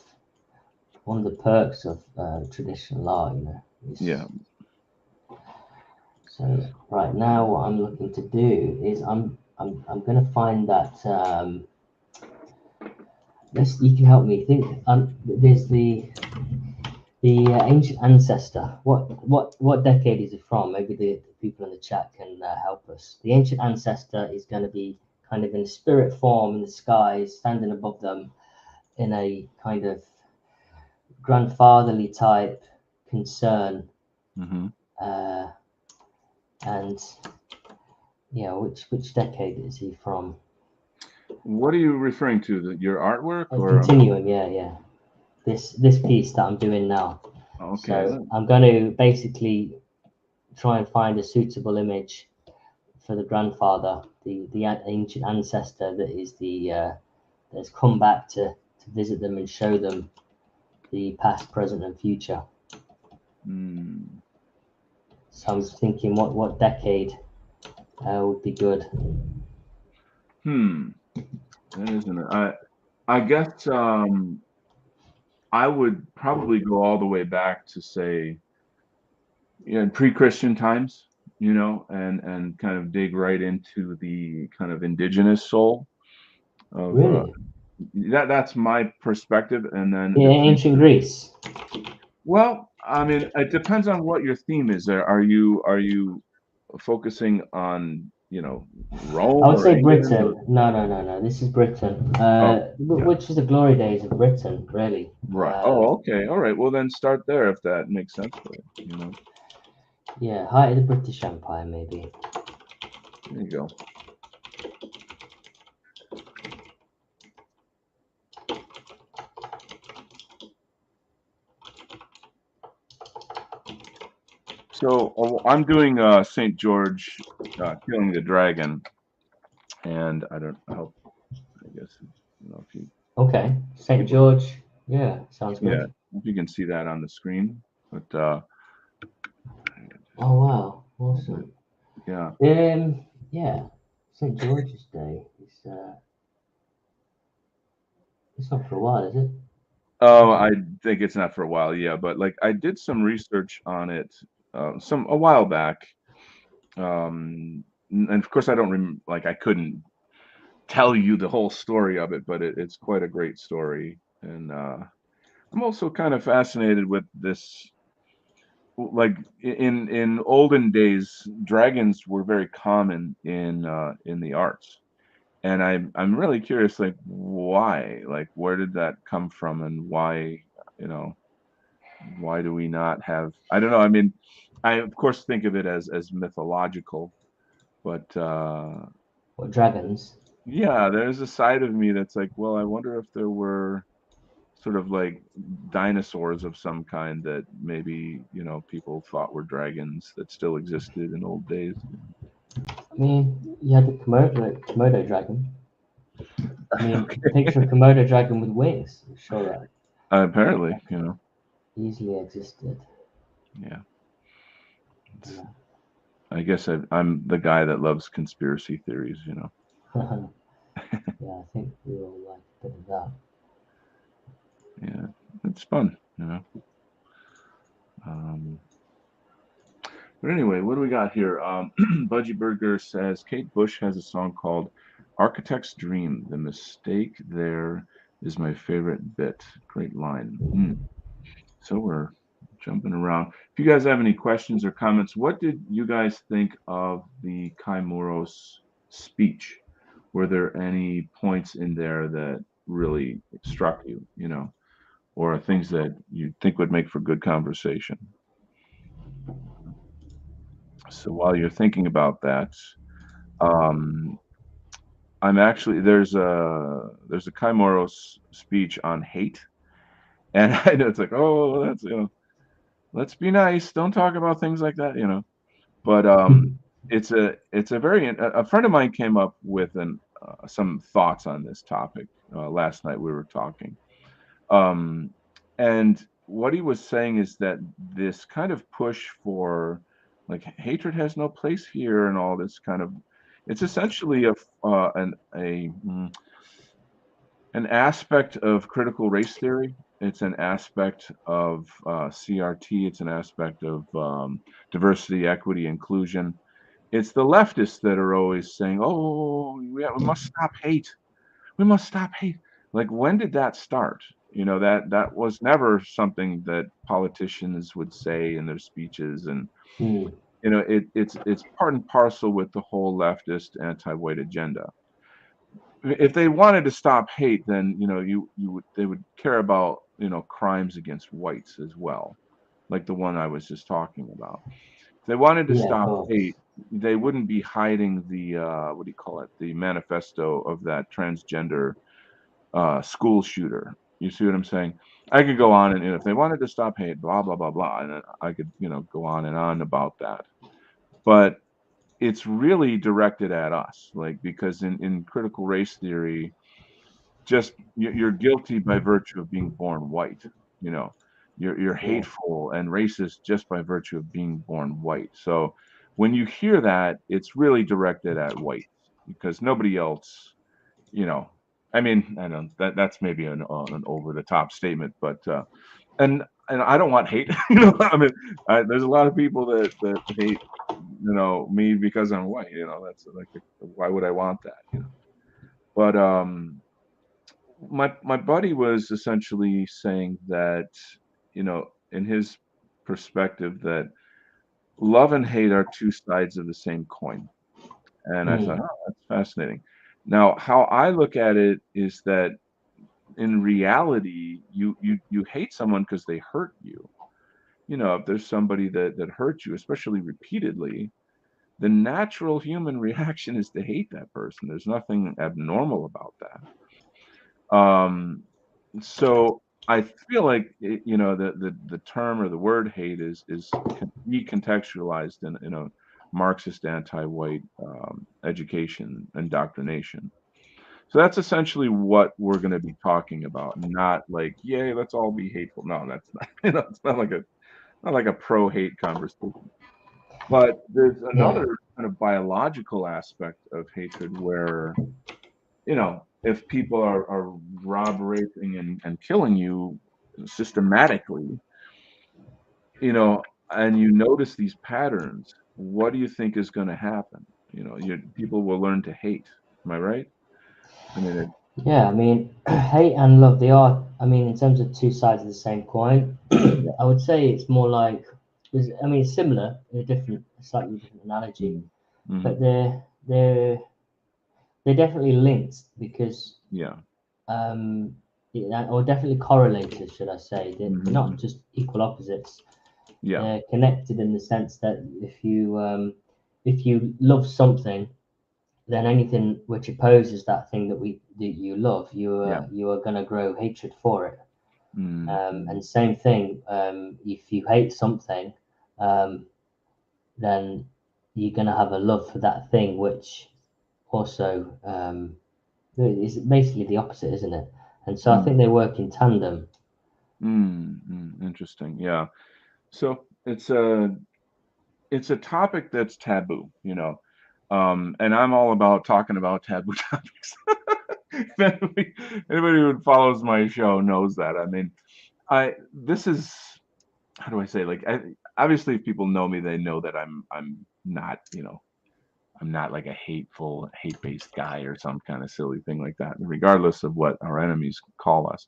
one of the perks of traditional art. Yeah. So right now, what I'm looking to do is I'm gonna find that. You can help me think. There's the ancient ancestor. What decade is it from? Maybe the people in the chat can help us. The ancient ancestor is going to be kind of in spirit form in the skies, standing above them in a kind of grandfatherly type concern. hmm Uh, and which decade is he from? What are you referring to? Your artwork or Continuing, yeah. This piece that I'm doing now. okay. So I'm going to basically try and find a suitable image for the grandfather, the ancient ancestor that is that's come back to visit them and show them the past, present, and future. Hmm. So I'm thinking, what decade would be good? That isn't it. I guess I would probably go all the way back to say, pre-Christian times, and kind of dig right into the kind of indigenous soul of Really? that's my perspective. And then Yeah, the ancient future. Greece. Well, I mean, it depends on what your theme is. Are you focusing on, Rome I would or say England? Or, Britain. No. This is Britain. oh, yeah. Which is the glory days of Britain, really. Right. Oh, okay. All right. Well, then start there if that makes sense for you. Yeah, height of the British Empire, maybe. There you go. So I'm doing St. George killing the dragon, and I hope, I guess, if you, Okay, St. people, George. Yeah, sounds yeah, good. if you can see that on the screen. But Oh wow, awesome. yeah. Yeah, St. George's Day is it's not for a while, is it? Oh, I think it's not for a while. Yeah, but like I did some research on it a while back. And of course I don't like I couldn't tell you the whole story of it, but it's quite a great story. And I'm also kind of fascinated with this. Like in olden days, dragons were very common in the arts, and I'm really curious, like why, like where did that come from, and why, you know, why do we not have? I don't know. I mean, I of course think of it as mythological, but What dragons? yeah, there's a side of me that's like, well, I wonder if there were sort of like dinosaurs of some kind that maybe, people thought were dragons that still existed in old days. I mean, you had the Komodo dragon. I mean, Okay. picture a Komodo dragon with wings. I'm sure that Apparently, easily existed. yeah. Yeah, I guess I'm the guy that loves conspiracy theories. yeah, I think we all like a bit of that. Yeah, it's fun. Um, but anyway, what do we got here? Budgie Burger says Kate Bush has a song called "Architect's Dream." The mistake there is my favorite bit. Great line. So we're jumping around. If you guys have any questions or comments, what did you guys think of the Kai Moros speech? Were there any points in there that really struck you, or things that you think would make for good conversation? So while you're thinking about that, um, I'm actually there's a Kai Moros speech on hate, and I know it's like, oh, that's let's be nice, don't talk about things like that. But it's a very a friend of mine came up with some thoughts on this topic last night. We were talking, um, and what he was saying is that this kind of push for like hatred has no place here and all this kind of it's essentially an aspect of critical race theory. It's an aspect of CRT. It's an aspect of diversity, equity, inclusion. It's the leftists that are always saying, "Oh, we must stop hate. We must stop hate." Like, when did that start? That was never something that politicians would say in their speeches, and Hmm. it's part and parcel with the whole leftist anti-white agenda. If they wanted to stop hate, then they would care about crimes against whites as well, like the one I was just talking about. If they wanted to Yeah, of stop course. hate, they wouldn't be hiding the what do you call it, the manifesto of that transgender school shooter. You see what I'm saying? I could go on, and if they wanted to stop hate, blah blah blah blah, and I could go on and on about that. But it's really directed at us, like, because in critical race theory, just you're guilty by virtue of being born white. You know, you're Yeah, hateful and racist just by virtue of being born white. So when you hear that, it's really directed at whites because nobody else. You know, I mean, I don't. That's maybe an over the top statement, but and I don't want hate. I mean, there's a lot of people that hate me because I'm white. That's like, why would I want that? But my buddy was essentially saying that in his perspective, that love and hate are two sides of the same coin. And I thought, Mm. oh, that's fascinating. Now, how I look at it is that in reality, you hate someone because they hurt you. You know, if there's somebody that hurts you, especially repeatedly, the natural human reaction is to hate that person. There's nothing abnormal about that. So I feel like you know the term or the word hate is decontextualized in a Marxist anti-white education indoctrination. So that's essentially what we're going to be talking about. Not like, yay, let's all be hateful. No, that's not. You know, it's not like a pro-hate conversation. But there's Yeah. another kind of biological aspect of hatred where, you know, if people are rob, raping, and killing you systematically, you know, and you notice these patterns, what do you think is going to happen? You know, people will learn to hate. Am I right? I mean, Yeah, I mean, hate and love, they are, I mean, in terms of two sides of the same coin, yeah. I would say it's more like, I mean, it's similar in a different, slightly different analogy, Mm-hmm. but they're definitely linked because, Yeah. yeah, or definitely correlated, should I say? They're Mm-hmm. not just equal opposites. Yeah. They're connected in the sense that if you love something, then anything which opposes that thing that you love, Yeah. you are going to grow hatred for it. Mm-hmm. And same thing, if you hate something, um, then you're going to have a love for that thing, which also is basically the opposite, isn't it? And so I think they work in tandem. Interesting. Yeah. So it's a topic that's taboo, you know. And I'm all about talking about taboo topics. If anybody who follows my show knows that. I mean, this is how do I say, like, obviously if people know me, they know that I'm not, you know, I'm not like a hate-based guy or some kind of silly thing like that, regardless of what our enemies call us.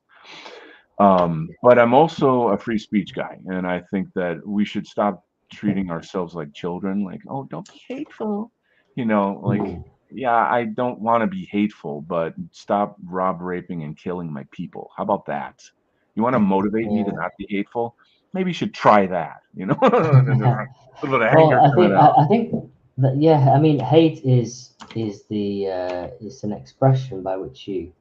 But I'm also a free speech guy, and I think that we should stop treating ourselves like children, like, oh, don't be hateful. You know, like, Mm. yeah, I don't want to be hateful, but stop rob, raping, and killing my people. How about that? You want to motivate me to Yeah. not be hateful? Maybe you should try that, you know? A little bit of Well, anger coming out. I think that, yeah, I mean, hate is the it's an expression by which you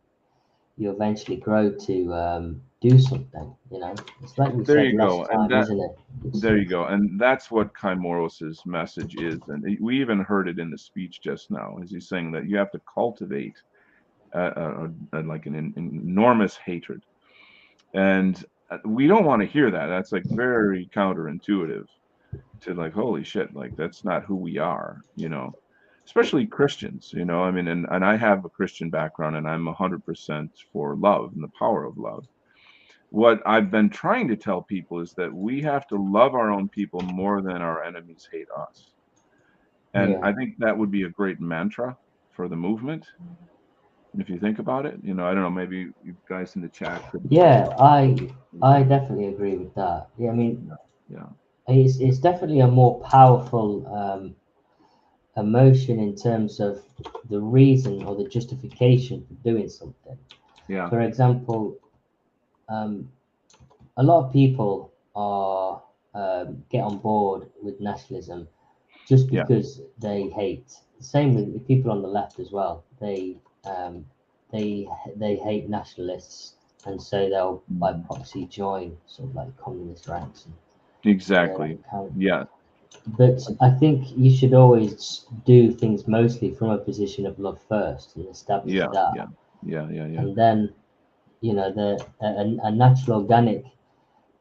eventually grow to do something. You know, it's like we There said you last go. And time, isn't it? It's, there you go. And that's what Kai Moros's message is. And we even heard it in the speech just now, as he's saying that you have to cultivate like an enormous hatred. And we don't want to hear that. That's like very counterintuitive to like, holy shit, like that's not who we are, you know, especially Christians, you know. I mean, and I have a Christian background and I'm 100% for love and the power of love. What I've been trying to tell people is that we have to love our own people more than our enemies hate us. And yeah, I think that would be a great mantra for the movement. If you think about it, you know, I don't know, maybe you guys in the chat could. yeah. I definitely agree with that. Yeah, I mean, Yeah, yeah, it's definitely a more powerful emotion in terms of the reason or the justification for doing something. yeah, For example, um, a lot of people are get on board with nationalism just yeah. because they hate. Same with the people on the left as well. Um, they they hate nationalists, and so they'll by Mhm. proxy join sort of like communist ranks. And, Exactly. Yeah, but I think you should always do things mostly from a position of love first and establish yeah, that, yeah, yeah, yeah, yeah. and then you know a natural organic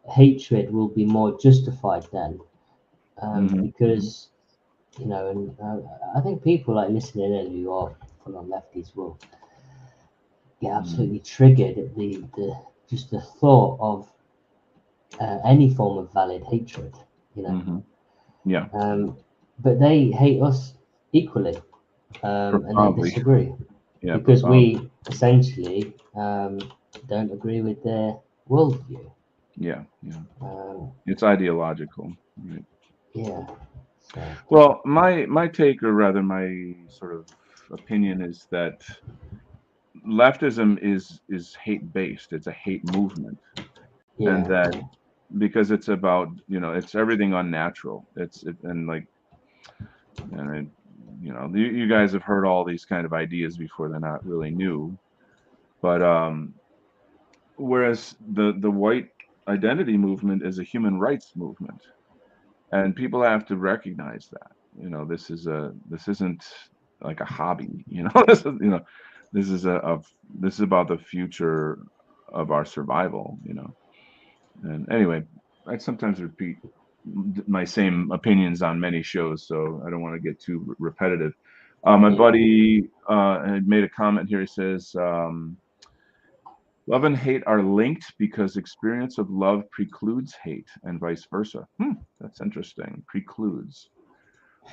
hatred will be more justified then, Hmm. because you know, and I think people like listening in who are full on lefties will get Hmm. absolutely triggered at the just the thought of any form of valid hatred, you know. Hmm. Yeah, But they hate us equally, and they profoundly. disagree Yeah, because profoundly. we essentially don't agree with their worldview. Yeah, yeah. Um, It's ideological. Right. Yeah. So, Well, my take, or rather my sort of opinion, is that leftism is hate based. It's a hate movement, and yeah. that because it's about, it's everything unnatural. And like, and it, you guys have heard all these kind of ideas before. They're not really new, but whereas the white identity movement is a human rights movement, and people have to recognize that. This isn't like a hobby. This is this is about the future of our survival. And anyway, I sometimes repeat my same opinions on many shows, so I don't want to get too repetitive. My Yeah. buddy had made a comment here. He says, love and hate are linked because experience of love precludes hate and vice versa. That's interesting. Precludes.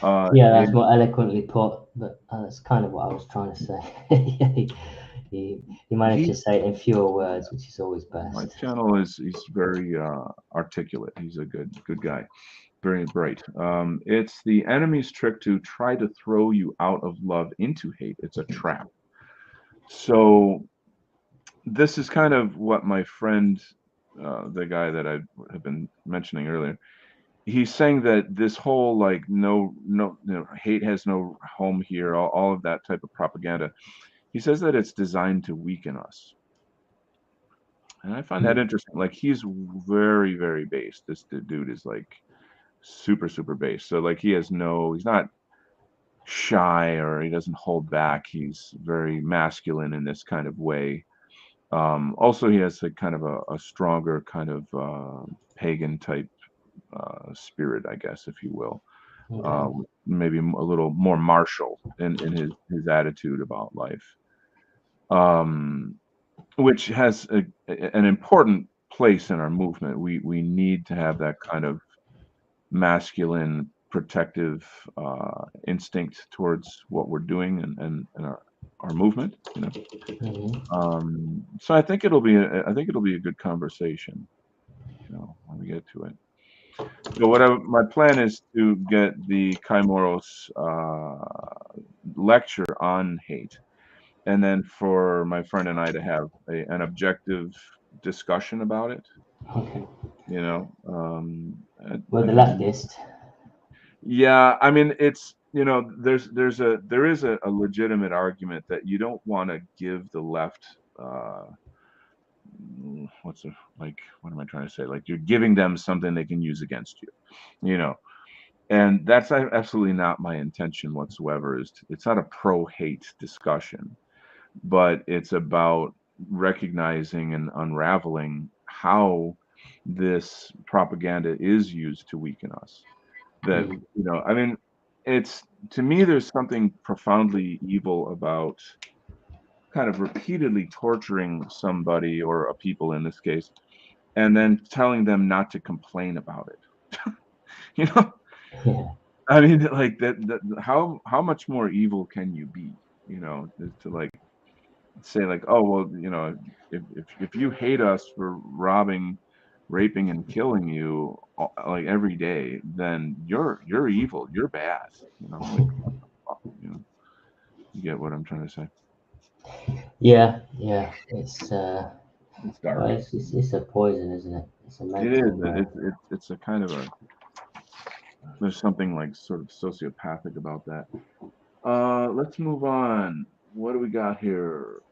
Yeah, It, that's more eloquently put, but that's kind of what I was trying to say. you managed he to say it in fewer words, which is always My best. channel he's very articulate. He's a good guy, very bright. It's the enemy's trick to try to throw you out of love into hate. It's a trap. So this is kind of what my friend, the guy that I have been mentioning earlier, he's saying that this whole like hate has no home here, all of that type of propaganda. He says that it's designed to weaken us. And I find that interesting. Like he's very, very based. This dude is like super, super based. So like he's not shy, or he doesn't hold back. He's very masculine in this kind of way. Also, he has a kind of a stronger kind of pagan type spirit, I guess, if you will. Okay. Maybe a little more martial in his attitude about life. Which has an important place in our movement. We need to have that kind of masculine protective instinct towards what we're doing and our movement. So I think it'll be a good conversation, when we get to it. So my plan is to get the Kai Moros lecture on hate, and then for my friend and I to have an objective discussion about it. Okay. Well, the leftist. Yeah, I mean, it's there is a legitimate argument that you don't want to give the left what am I trying to say? Like you're giving them something they can use against you, you know. And that's absolutely not my intention whatsoever. It's not a pro-hate discussion, but it's about recognizing and unraveling how this propaganda is used to weaken us. That, I mean, it's, to me, there's something profoundly evil about kind of repeatedly torturing somebody, or a people in this case, and then telling them not to complain about it. you know Yeah. I mean, like that how much more evil can you be, to like say like, oh well, if you hate us for robbing, raping, and killing you like every day, then you're evil, you're bad. Like, you know you get what I'm trying to say. Yeah. It's It's dark. well, it's a poison, isn't it? It's a It is. mental. It's a kind of there's something like sort of sociopathic about that. Let's move on. What do we got here?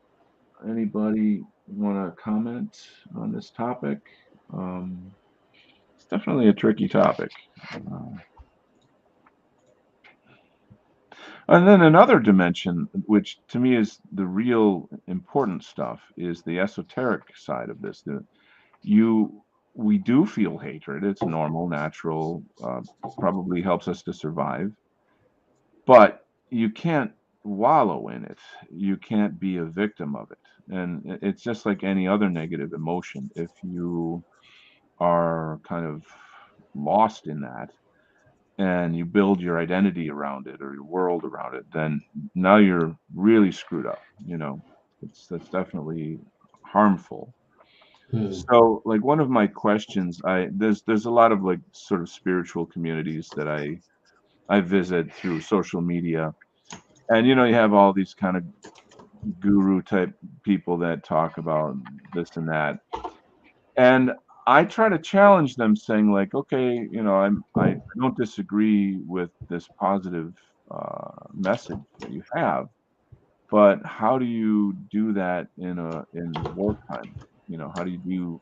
Anybody want to comment on this topic? It's definitely a tricky topic. And then another dimension, which to me is the real important stuff, is the esoteric side of this. We do feel hatred. It's normal, natural, probably helps us to survive. But you can't wallow in it. You can't be a victim of it. And it's just like any other negative emotion. If you are kind of lost in that, and you build your identity around it, or your world around it, then now you're really screwed up. That's definitely harmful. So like one of my questions, there's a lot of like sort of spiritual communities that I visit through social media. And you have all these kind of guru type people that talk about this and that. And I try to challenge them saying like, okay, I don't disagree with this positive message that you have, but how do you do that in wartime? How do you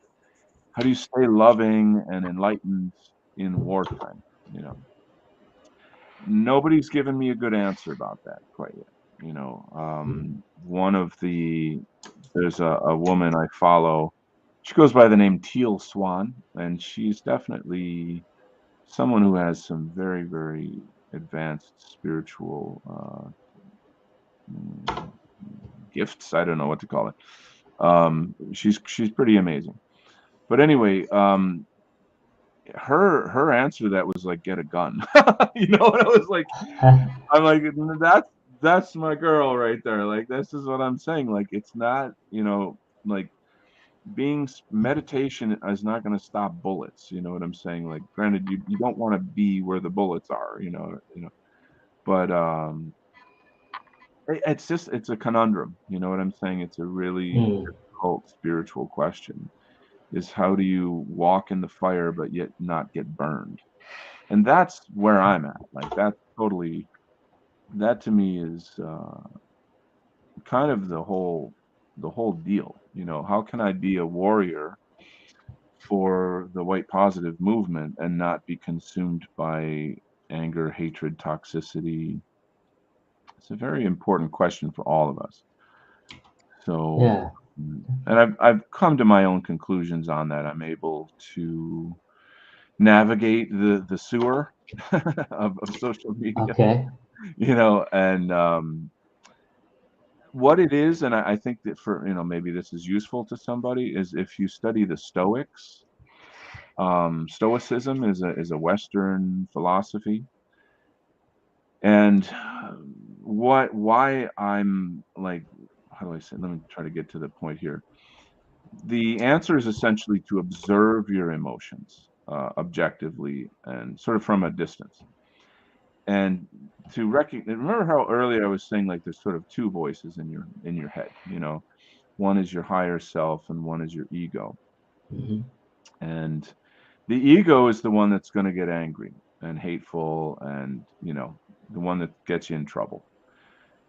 stay loving and enlightened in wartime? You know, Nobody's given me a good answer about that quite yet. One of there's a woman I follow. She goes by the name Teal Swan, and she's definitely someone who has some very, very advanced spiritual mm, gifts. I don't know what to call it. She's pretty amazing. But anyway, her answer to that was like, get a gun. And I was like, I'm like, that's my girl right there. Like, this is what I'm saying. Like, it's not, like meditation is not going to stop bullets. You know what I'm saying? Like, granted, you don't want to be where the bullets are, but it's a conundrum. You know what I'm saying? It's a really difficult spiritual question. Is how do you walk in the fire but yet not get burned? And that's where I'm at. Like, that to me is kind of the whole deal. How can I be a warrior for the white positive movement and not be consumed by anger, hatred, toxicity? It's a very important question for all of us. So, Yeah. and I've come to my own conclusions on that. I'm able to navigate the sewer of social media, Okay. and what it is, and I think that for maybe this is useful to somebody, is if you study the Stoics. Stoicism is a Western philosophy, and why I'm like, how do I say? Let me try to get to the point here. The answer is essentially to observe your emotions objectively and sort of from a distance, and to recognize. Remember how earlier I was saying like there's sort of two voices in your head. One is your higher self, and one is your ego. Hmm. And the ego is the one that's going to get angry and hateful, and the one that gets you in trouble.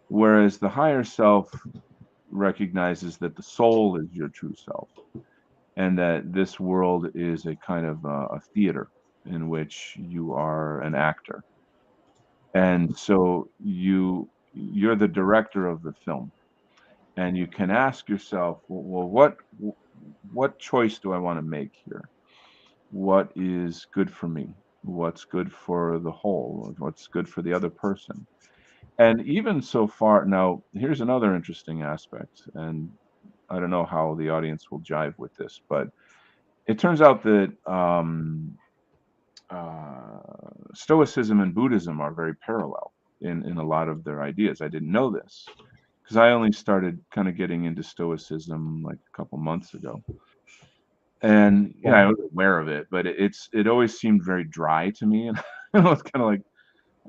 Whereas the higher self recognizes that the soul is your true self, and that this world is a kind of a theater in which you are an actor, and so you're the director of the film, and you can ask yourself, well, what choice do I want to make here? What is good for me? What's good for the whole? What's good for the other person? And even so far, now here's another interesting aspect, and I don't know how the audience will jive with this, but it turns out that Stoicism and Buddhism are very parallel in a lot of their ideas. I didn't know this because I only started kind of getting into Stoicism like a couple months ago. And I was aware of it, but it always seemed very dry to me, and I was kind of like,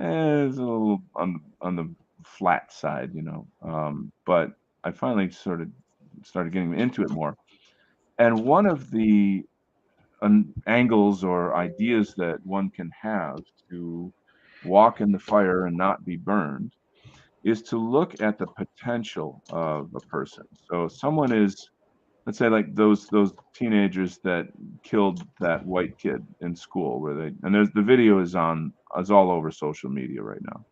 it's a little on the flat side. But I finally sort of started getting into it more. And one of the angles or ideas that one can have to walk in the fire and not be burned is to look at the potential of a person. So someone is, let's say, like those teenagers that killed that white kid in school, and there's the video is all over social media right now,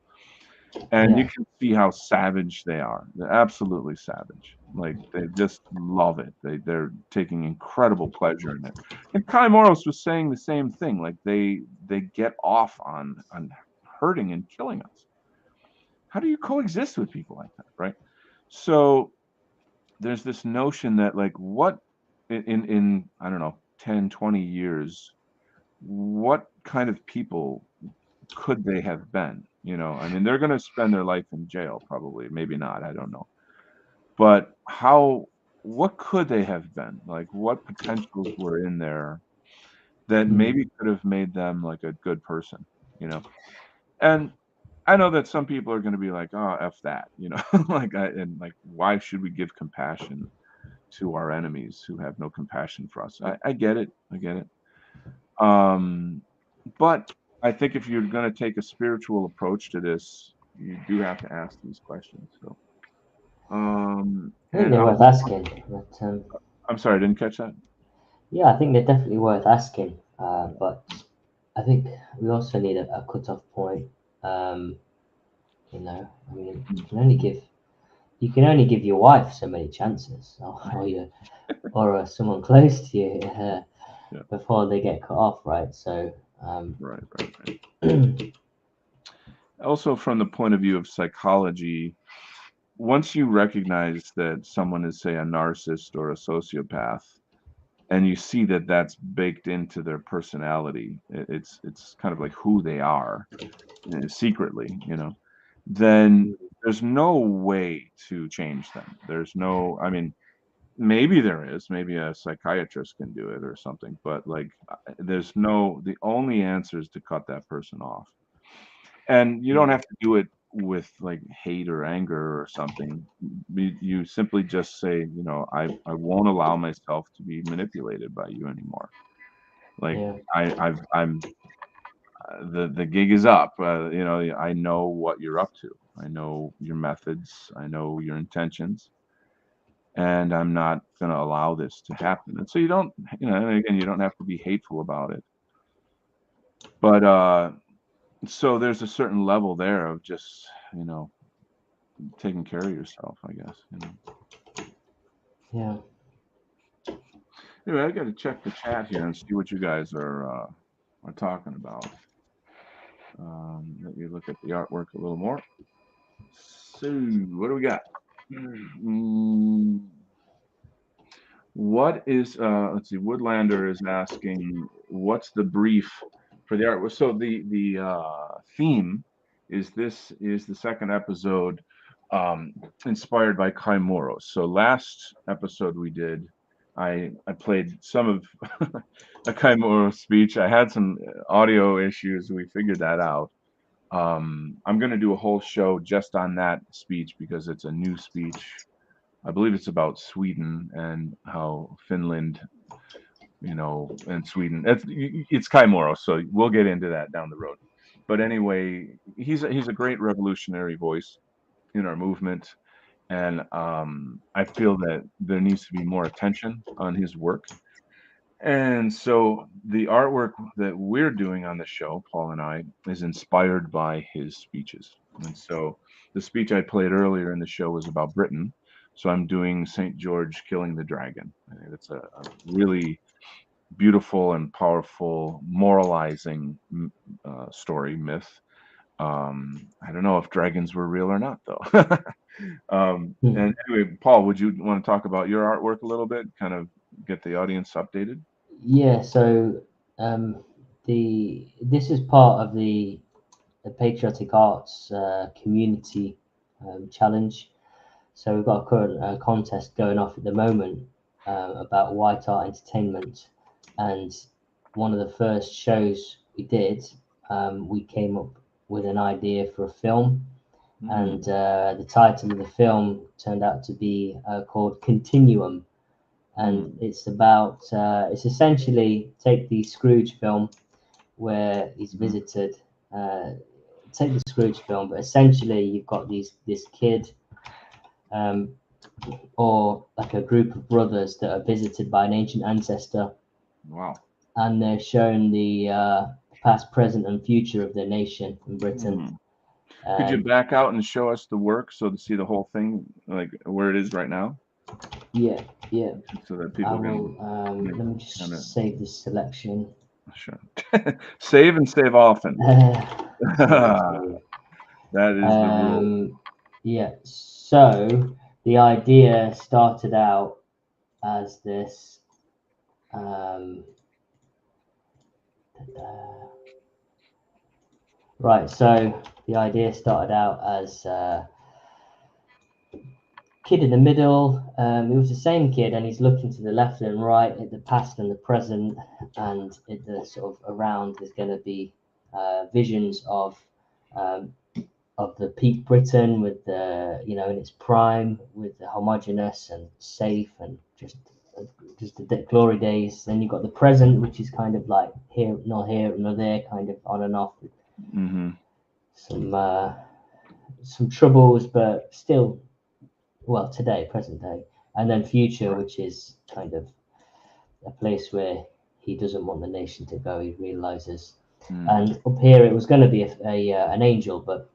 and you Yeah. can see how savage they are. They're absolutely savage. Like, they just love it. They're taking incredible pleasure in it. And Kai Moros was saying the same thing. Like, they get off on hurting and killing us. How do you coexist with people like that, right? So there's this notion that, like, what in I don't know, 10, 20 years, what kind of people could they have been? I mean, they're going to spend their life in jail, probably, maybe not, I don't know. But what could they have been? Like, what potentials were in there that maybe could have made them like a good person, you know? And I know that some people are going to be like, "Oh, f that," you know, like, why should we give compassion to our enemies who have no compassion for us? I get it, I get it. Um, but I think if you're going to take a spiritual approach to this, you do have to ask these questions. So, I think and they're worth asking, but I'm sorry, I didn't catch that. yeah, I think they're definitely worth asking. But I think we also need a cut-off point. You know, I mean, you can only give your wife so many chances, or someone close to you Yeah, before they get cut off, right? So, right, right, right. Also, from the point of view of psychology, once you recognize that someone is, say, a narcissist or a sociopath, and you see that that's baked into their personality, it's kind of like who they are secretly, you know, then there's no way to change them. There's no, I mean, maybe there is, maybe a psychiatrist can do it or something, but like, there's no, the only answer is to cut that person off. And you don't have to do it with like hate or anger or something. You simply just say, you know, I won't allow myself to be manipulated by you anymore. Like yeah, I'm the gig is up. You know, I know what you're up to. I know your methods. I know your intentions, and I'm not going to allow this to happen. And so you don't, you know, and again, you don't have to be hateful about it. But so there's a certain level there of just, you know, taking care of yourself, I guess. You know. yeah. Anyway, I got to check the chat here and see what you guys are talking about. Let me look at the artwork a little more. So, what do we got? What is let's see, Woodlander is asking, what's the brief for the art? So the theme is, this is the second episode inspired by Kai MURROS. So last episode we did, I played some of a Kai MURROS speech. I had some audio issues. We figured that out. I'm going to do a whole show just on that speech because it's a new speech. I believe it's about Sweden and how Finland, you know, and Sweden. It's Kai MURROS, so we'll get into that down the road. But anyway, he's a great revolutionary voice in our movement, and I feel that there needs to be more attention on his work. And so the artwork that we're doing on the show, Paul and I, is inspired by his speeches. And so the speech I played earlier in the show was about Britain. So I'm doing St. George killing the dragon. I think it's a really beautiful and powerful moralizing story, myth. I don't know if dragons were real or not, though. And anyway, Paul, would you want to talk about your artwork a little bit, kind of get the audience updated? Yeah, so this is part of the Patriotic Arts community challenge. So we've got a current contest going off at the moment about white art entertainment, and one of the first shows we did, we came up with an idea for a film, and the title of the film turned out to be called Continuum. And it's about it's essentially, take the Scrooge film where he's visited, take the Scrooge film, but essentially you've got this kid or like a group of brothers that are visited by an ancient ancestor. Wow. And they're shown the past, present, and future of their nation in Britain. Could you back out and show us the work so to see the whole thing, like where it is right now? Yeah, yeah. So that people will, can. let me just save this selection. Sure. Save and save often. So, that is the rule. Yeah. So the idea started out as this. Right. So the idea started out as kid in the middle, it was the same kid, and he's looking to the left and right at the past and the present, and at the sort of around there's going to be visions of the peak Britain with the, you know, in its prime, with the homogeneous and safe and just the glory days. Then you've got the present, which is kind of like here, not there, kind of on and off. Mm-hmm. Some troubles, but still, well, today, present day, and then future, which is kind of a place where he doesn't want the nation to go. He realizes, and up here it was going to be an angel, but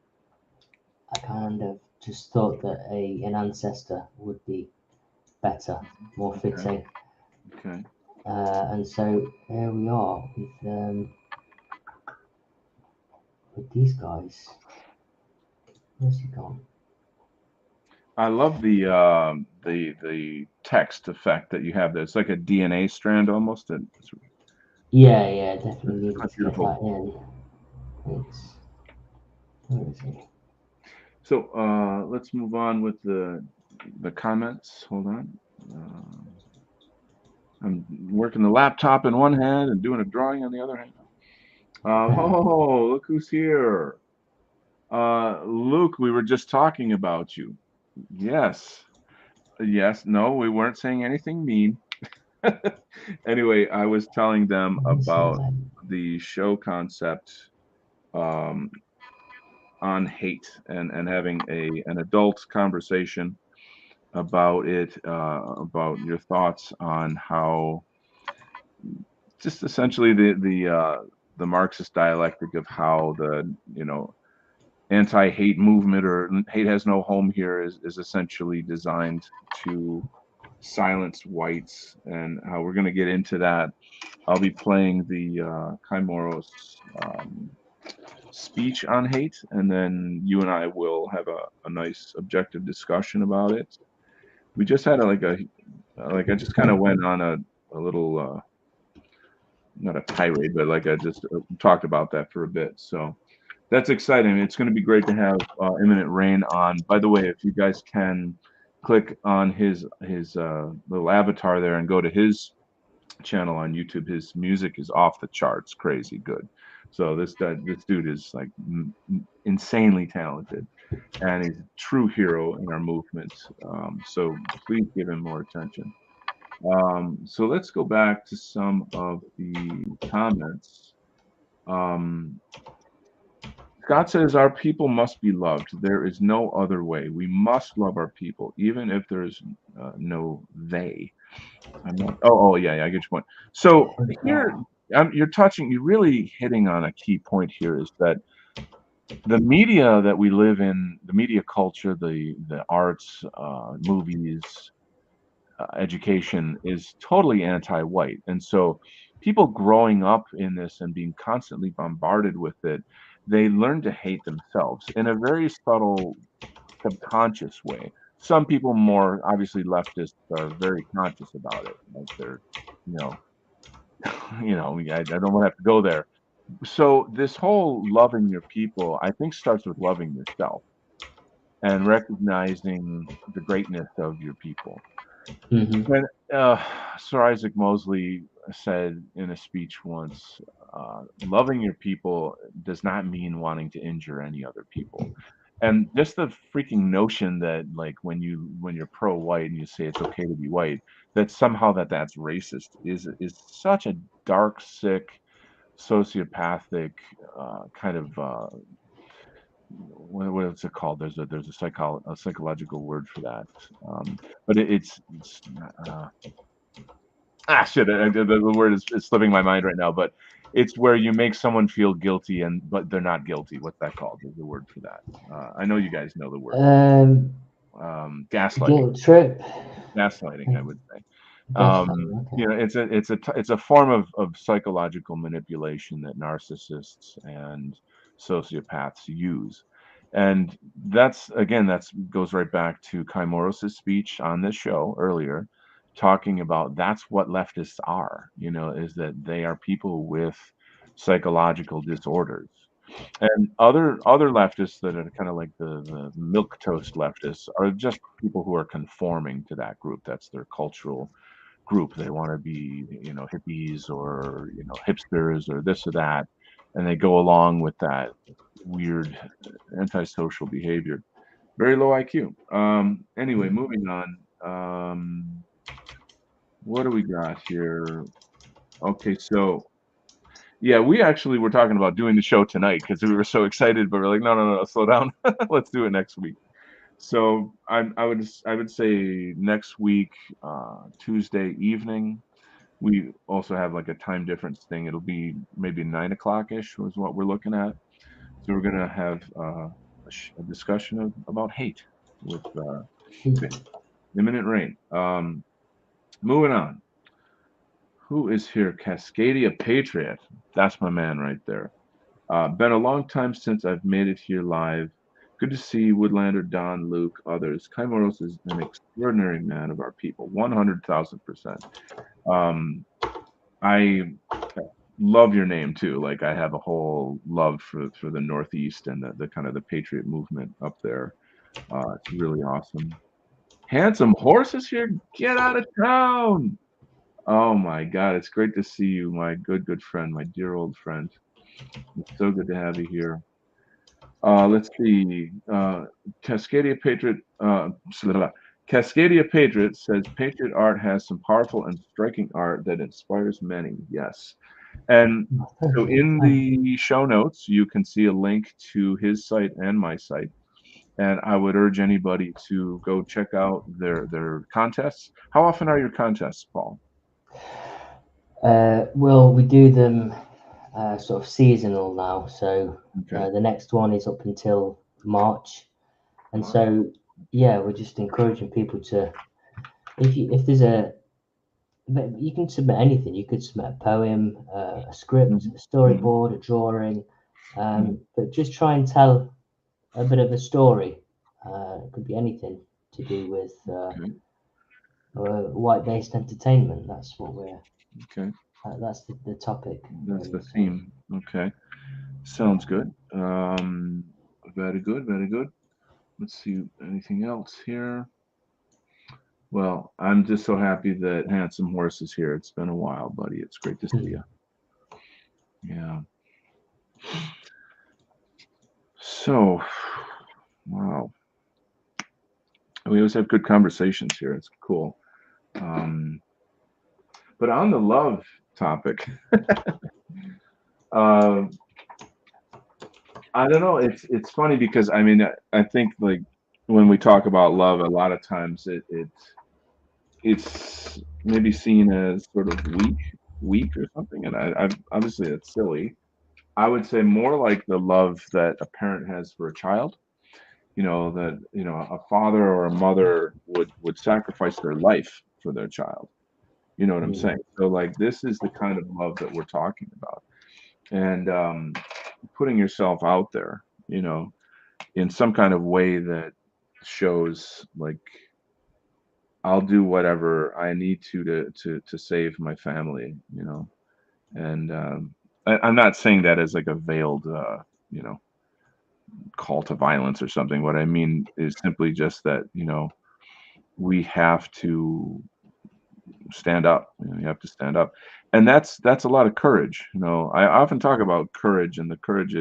I kind of just thought that an ancestor would be better, more fitting. Okay. And so here we are with these guys. Where's he gone? I love the text effect that you have there. It's like a DNA strand almost. Yeah, definitely needed That's to get beautiful. that in. Thanks. Where is he? So let's move on with the comments. Hold on. I'm working the laptop in one hand and doing a drawing on the other hand. Oh, look who's here. Luke, we were just talking about you. Yes. Yes. No, we weren't saying anything mean. Anyway, I was telling them about the show concept on hate and having an adult conversation about it, about your thoughts on how just essentially the Marxist dialectic of how the, you know, anti-hate movement or hate has no home here is essentially designed to silence whites, and how we're going to get into that. I'll be playing the Kai Moros speech on hate, and then you and I will have a nice objective discussion about it. We just had I just kind of went on a little not a tirade, but like I just talked about that for a bit. So that's exciting. It's going to be great to have Imminent Rain on. By the way, if you guys can click on his little avatar there and go to his channel on YouTube, his music is off the charts, crazy good. So this dude is like insanely talented, and he's a true hero in our movement. So please give him more attention. So let's go back to some of the comments. Scott says, our people must be loved. There is no other way. We must love our people, even if there's no they. I'm not. Oh, yeah, I get your point. So here, you're really hitting on a key point here, is that the media that we live in, the media culture, the arts, movies, education is totally anti-white. And so people growing up in this and being constantly bombarded with it, they learn to hate themselves in a very subtle, subconscious way. Some people, more obviously leftists, are very conscious about it. Like they're, you know, I don't want to have to go there. So this whole loving your people, I think, starts with loving yourself and recognizing the greatness of your people. Mm-hmm. When Sir Isaac Mosley said in a speech once, loving your people does not mean wanting to injure any other people. And just the freaking notion that, like, when you're pro-white and you say it's okay to be white, that somehow that's racist is such a dark, sick, sociopathic kind of what is it called? There's a psychological word for that, but it's shit. The word is slipping my mind right now, but it's where you make someone feel guilty but they're not guilty. What's that called? There's a word for that. I know you guys know the word. Gaslighting. Guilt trip. Gaslighting, I would say. Okay. It's a form of psychological manipulation that narcissists and sociopaths use. And that goes right back to Kai Moros' speech on this show earlier, talking about that's what leftists are, is that they are people with psychological disorders. And other leftists that are kind of like the milk toast leftists are just people who are conforming to that group. That's their cultural group. They want to be, hippies or, hipsters or this or that, and they go along with that weird antisocial behavior. Very low IQ. Anyway, moving on. What do we got here? Okay, so yeah, we actually were talking about doing the show tonight because we were so excited, but we're like, no, slow down. Let's do it next week. So I would say next week, Tuesday evening. We also have like a time difference thing. It'll be maybe 9 o'clock-ish is what we're looking at. So we're gonna have a discussion about hate with imminent rain. Moving on. Who is here? Cascadia Patriot. That's my man right there. Been a long time since I've made it here live. Good to see Woodlander, Don, Luke, others. Kai Moros is an extraordinary man of our people, 100,000%. I love your name too. Like I have a whole love for the Northeast and the kind of the Patriot movement up there. It's really awesome. Handsome Horse is here. Get out of town. Oh my God, it's great to see you, my good friend, my dear old friend. It's so good to have you here. Let's see. Cascadia Patriot. Cascadia Patriot says Patriot art has some powerful and striking art that inspires many. Yes. And so in the show notes, you can see a link to his site and my site. And I would urge anybody to go check out their contests. How often are your contests, Paul? Well, we do them sort of seasonal now. So Okay. the next one is up until March, and so yeah, we're just encouraging people to, if there's you can submit anything. You could submit a poem, a script, a storyboard, a drawing, but just try and tell a bit of a story. It could be anything to do with white-based entertainment. That's what we're. Okay. That's the topic. That's the theme. Okay. Sounds good. Very good, very good. Let's see anything else here. Well, I'm just so happy that Handsome Horse is here. It's been a while, buddy. It's great to see you. Yeah. So, wow. We always have good conversations here. It's cool. But on the love topic, I don't know. It's funny because I mean I think like when we talk about love, a lot of times it's maybe seen as sort of weak or something, and I've obviously it's silly. I would say more like the love that a parent has for a child. That a father or a mother would sacrifice their life for their child. You know what I'm saying? So like this is the kind of love that we're talking about, and putting yourself out there, in some kind of way that shows like I'll do whatever I need to save my family, and I'm not saying that as like a veiled, call to violence or something. What I mean is simply just that, we have to stand up. You have to stand up, and that's a lot of courage. I often talk about courage and the courage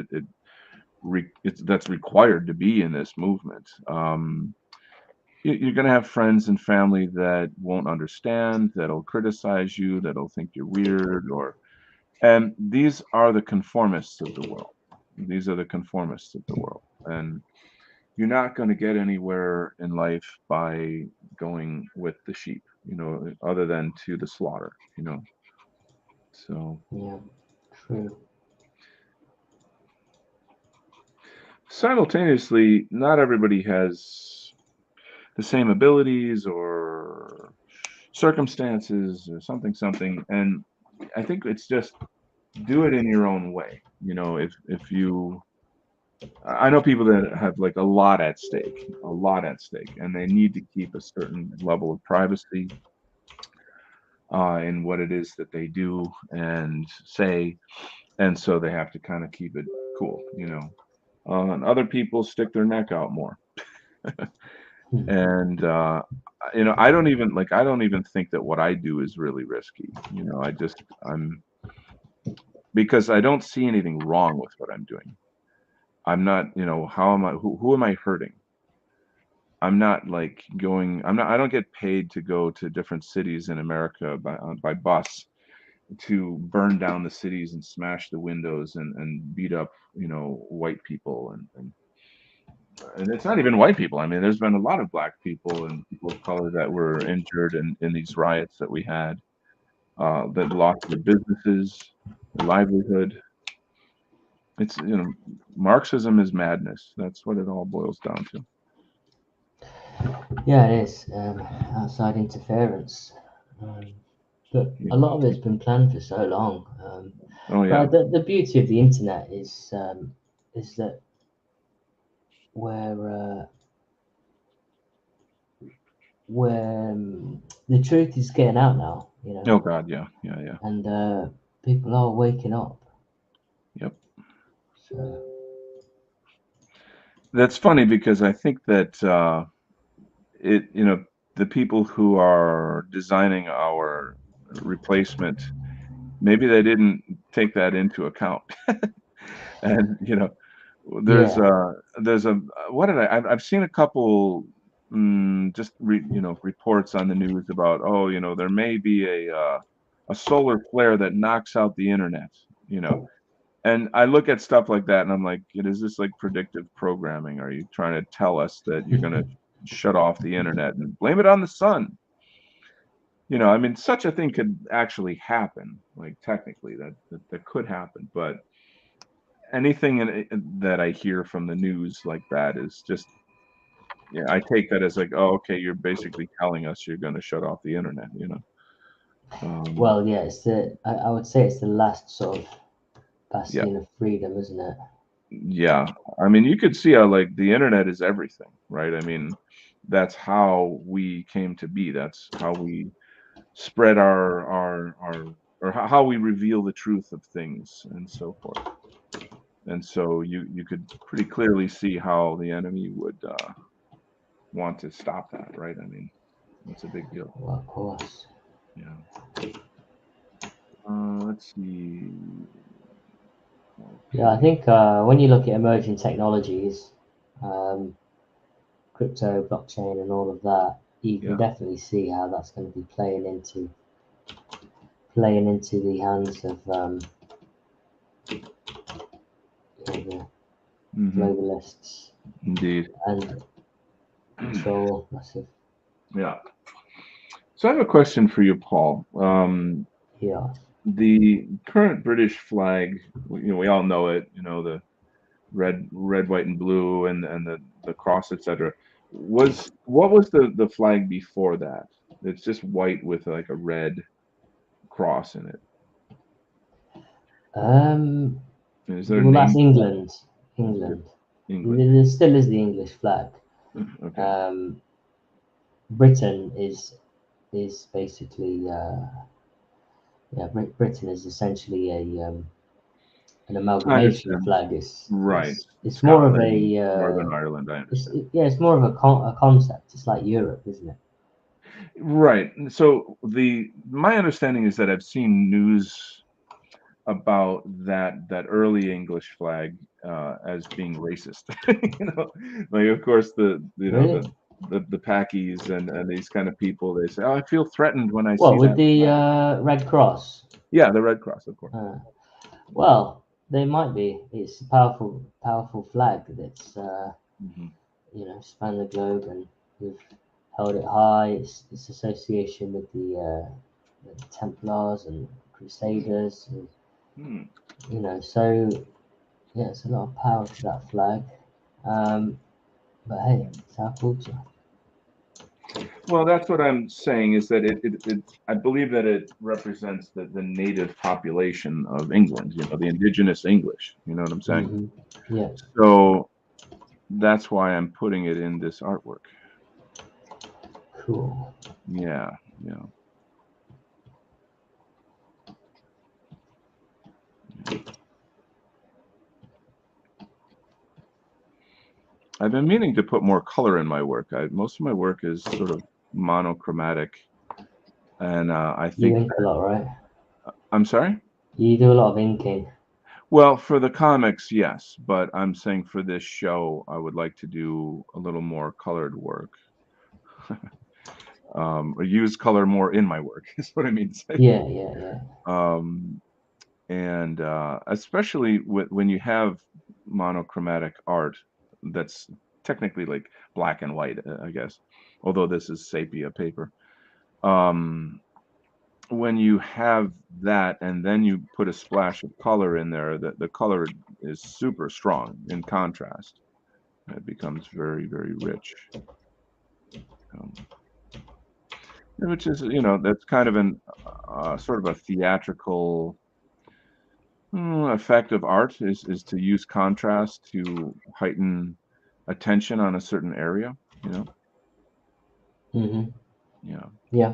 that's required to be in this movement. You're going to have friends and family that won't understand, that'll criticize you, that'll think you're weird, and these are the conformists of the world. These are the conformists of the world, and you're not going to get anywhere in life by going with the sheep, other than to the slaughter, So yeah, true. Simultaneously, not everybody has the same abilities or circumstances or something, and I think it's just do it in your own way. If you I know people that have like a lot at stake, and they need to keep a certain level of privacy. in what it is that they do and say, and so they have to kind of keep it cool, you know. And other people stick their neck out more. And you know, I don't even think that what I do is really risky. You know, I'm because I don't see anything wrong with what I'm doing. I'm not, you know, who am I hurting? I'm not like I don't get paid to go to different cities in America by bus to burn down the cities and smash the windows and beat up, you know, white people and it's not even white people. I mean, there's been a lot of black people and people of color that were injured in these riots that we had, that lost their businesses, their livelihood. It's, you know, Marxism is madness. That's what it all boils down to. Yeah, it is outside interference, but Yeah. a lot of it's been planned for so long. Oh yeah. But the beauty of the internet is that where the truth is getting out now, you know, Oh God, yeah, yeah, yeah. and people are waking up. Yep. So That's funny because I think that you know, the people who are designing our replacement, maybe they didn't take that into account. And you know, there's yeah, a there's a what did I've seen a couple you know, reports on the news about, oh, you know, there may be a solar flare that knocks out the internet, you know. And I look at stuff like that and I'm like, is this like predictive programming? Are you trying to tell us that you're going to shut off the internet and blame it on the sun? You know, I mean, such a thing could actually happen. Like technically, that could happen. But anything that I hear from the news like that is just, yeah, I take that as like, oh, okay, you're basically telling us you're going to shut off the internet. You know. well, yeah, I would say it's the last sort of Yeah. bastion of freedom, isn't it? Yeah, I mean, you could see how like the internet is everything, right? I mean, that's how we came to be. That's how we spread our or how we reveal the truth of things and so forth. And so you could pretty clearly see how the enemy would want to stop that, right? I mean, it's a big deal. Well, of course. Yeah. Let's see. Yeah, I Okay. think when you look at emerging technologies, um, crypto, blockchain, and all of that, you can Yeah. definitely see how that's going to be playing into the hands of you know, the Hmm. globalists Indeed. and control massive. Yeah. So I have a question for you, Paul. Yeah. The current British flag, you know, we all know it, you know, the red, white, and blue, and the cross, etc. What was the flag before that? It's just white with like a red cross in it. Um, Is there a well, that's name for that? England. England. England. There still is the English flag. Okay. Um, Britain is basically yeah. Britain is essentially an I amalgamation of understand. flag. Right. It's more of Scotland, a Northern Ireland, I understand. yeah. It's more of a concept. It's like Europe, isn't it? Right. So my understanding is that I've seen news about that early English flag as being racist. You know, like of course the you know Really? the Packies and these kind of people, they say, oh, I feel threatened when I What see with that the flag. Red Cross? Yeah, the Red Cross, of course. Well, they might be. It's a powerful flag that's Hmm. spanned the globe, and we've held it high. Its association with the Templars and Crusaders, and Hmm. so yeah, it's a lot of power to that flag. Um, but hey, it's our culture. Well, that's what I'm saying is that it I believe that it represents the native population of England, you know, the indigenous English. You know what I'm saying? Hmm. Yeah, So that's why I'm putting it in this artwork. cool. Yeah, yeah. I've been meaning to put more color in my work. Most of my work is sort of monochromatic, and I You think ink a lot, right? I'm sorry. You do a lot of inking. Well, for the comics, yes, but I'm saying for this show, I would like to do a little more colored work. Or use color more in my work is what I mean to say. Yeah, yeah, yeah. Um, and especially when you have monochromatic art that's technically like black and white, I guess, although this is sepia paper. Um, when you have that and then you put a splash of color in there, the color is super strong in contrast. It becomes very, very rich. Um, which is, that's kind of an sort of a theatrical effect of art is to use contrast to heighten attention on a certain area, you know? Mm-hmm. Yeah. Yeah.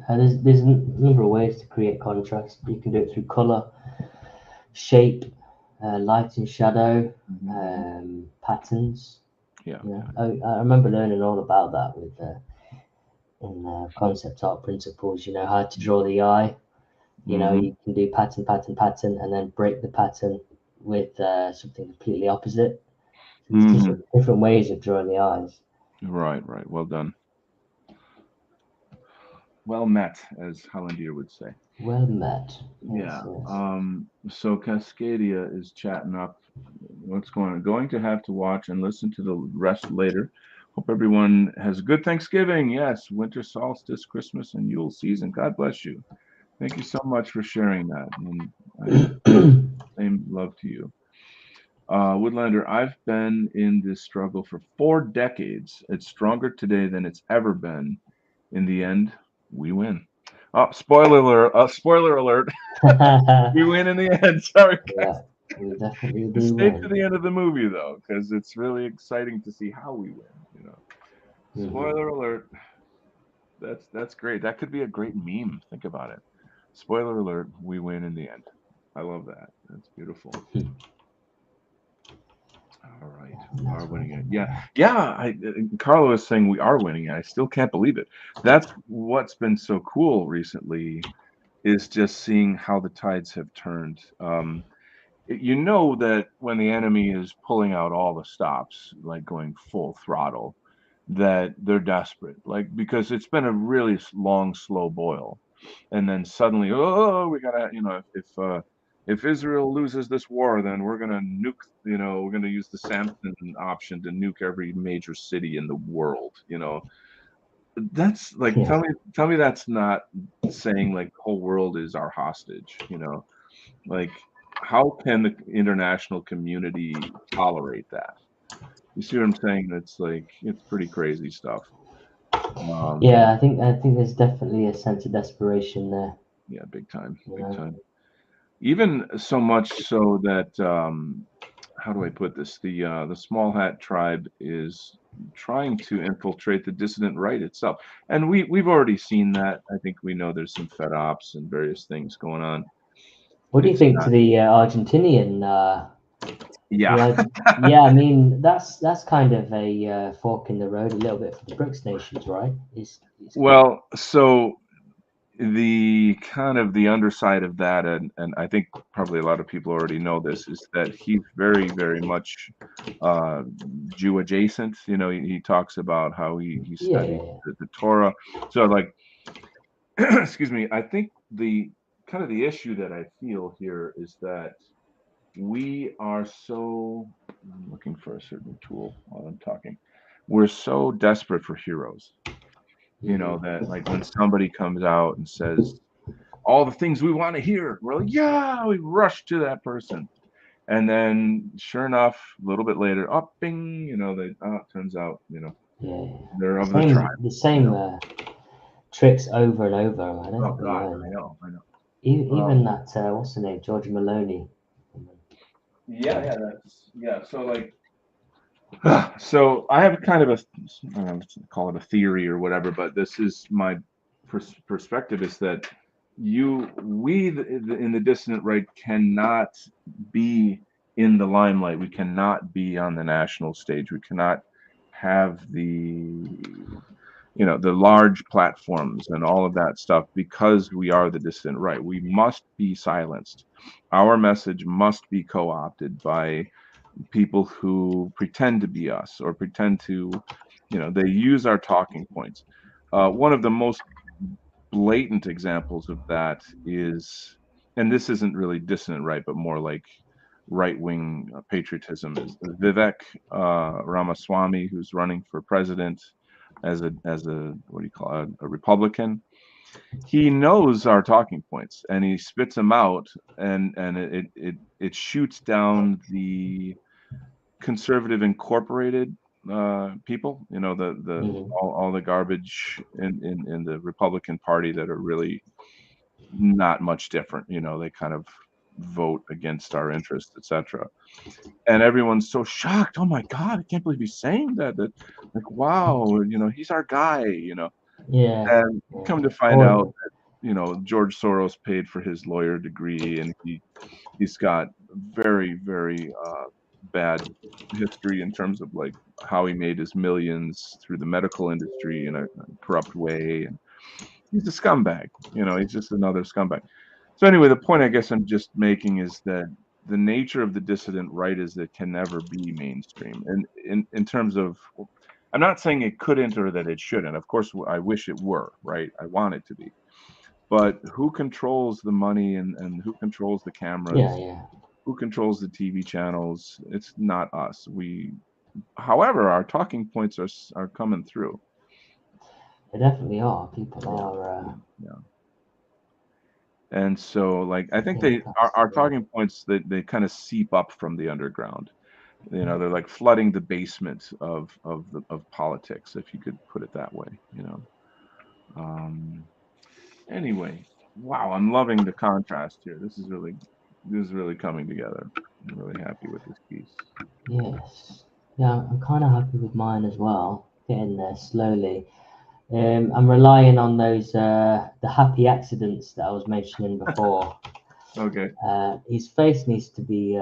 There's a number of ways to create contrast. You can do it through color, shape, light and shadow, patterns. Yeah. You know, I remember learning all about that with in concept art principles. You know, how to draw the eye. You know, Mhm. you can do pattern, pattern, pattern, and then break the pattern with something completely opposite. So there's Mhm. different ways of drawing the eyes. Right, right. Well done. Well met, as Hollandier would say. Well met. Yeah. Yes, yes. So Cascadia is chatting up what's going on. Going to have to watch and listen to the rest later. Hope everyone has a good Thanksgiving. Yes, winter solstice, Christmas, and Yule season. God bless you. Thank you so much for sharing that. And same love to you. Woodlander, I've been in this struggle for 4 decades. It's stronger today than it's ever been. In the end, we win. Oh, spoiler alert! Spoiler alert! We win in the end. Sorry, guys. Yeah, we definitely do Stay to win. the end of the movie though, because it's really exciting to see how we win. Mhm. Spoiler alert. That's great. That could be a great meme. Think about it. Spoiler alert: we win in the end. I love that. That's beautiful. All right, we are That's winning it. right. Yeah, yeah. Carlo is saying we are winning it. I still can't believe it. That's what's been so cool recently is just seeing how the tides have turned. You know that when the enemy is pulling out all the stops, like going full throttle, that they're desperate, like because it's been a really long, slow boil, and then suddenly, oh, we gotta, if Israel loses this war, then we're gonna nuke, we're gonna use the Samson option to nuke every major city in the world. That's like, Yeah. tell me that's not saying like the whole world is our hostage. Like, how can the international community tolerate that? You see what I'm saying? It's like it's pretty crazy stuff. Um, Yeah, I think there's definitely a sense of desperation there. yeah, big time, You big know. time. Even so much so that how do I put this? The Small Hat tribe is trying to infiltrate the dissident right itself, and we've already seen that. I think we know there's some Fed ops and various things going on. What do you It's think not, to the Argentinian? yeah. Yeah, I mean that's kind of a fork in the road a little bit for the BRICS nations, right? It's Well, so the kind of the underside of that, and I think probably a lot of people already know this, is that he's very, very much uh, Jew adjacent. He talks about how he yeah, studied yeah, the Torah. So like, excuse me, I think the kind of the issue that I feel here is that we are so I'm looking for a certain tool while I'm talking. We're so desperate for heroes, yeah. that like when somebody comes out and says all the things we want to hear, we're like, yeah, we rush to that person. And then sure enough, a little bit later, oh, bing, it turns out, Yeah. they're of the tribe, The you same know. tricks over and over. I don't Oh think we God, learn. I know, I know. Even that what's the name, George Maloney. Yeah, yeah. So like, so I have kind of I don't know, call it a theory or whatever, but this is my perspective is that we in the dissident right cannot be in the limelight. We cannot be on the national stage. We cannot have the large platforms and all of that stuff because we are the dissident right. We must be silenced. Our message must be co-opted by people who pretend to be us or pretend to, they use our talking points. One of the most blatant examples of that is, and this isn't really dissident right, but more like right-wing patriotism, is Vivek Ramaswamy, who's running for president as a what do you call it, a Republican. He knows our talking points and he spits them out, and it shoots down the conservative incorporated people, the all the garbage in the Republican Party that are really not much different. They kind of vote against our interests, etc. And everyone's so shocked. Oh my God, I can't believe he's saying that. That, like, wow, he's our guy. Yeah. And come to find out that, George Soros paid for his lawyer degree, and he's got very, very bad history in terms of like how he made his millions through the medical industry in a corrupt way. And he's a scumbag. He's just another scumbag. So anyway, the point I guess I'm just making is that the nature of the dissident right is that it can never be mainstream. And in terms of, I'm not saying it couldn't or that it shouldn't. Of course, I wish it were, right? I want it to be. But who controls the money and who controls the cameras? Yeah. Who controls the TV channels? It's not us. However, our talking points are coming through. They definitely are. People are. Yeah. And so, like, I think Yeah, our talking points, they kind of seep up from the underground. They're like flooding the basement of politics, if you could put it that way. Anyway, wow, I'm loving the contrast here. This is really coming together. I'm really happy with this piece. Yes. Yeah, I'm kind of happy with mine as well. Getting there slowly. I'm relying on those the happy accidents that I was mentioning before. Okay. His face needs to be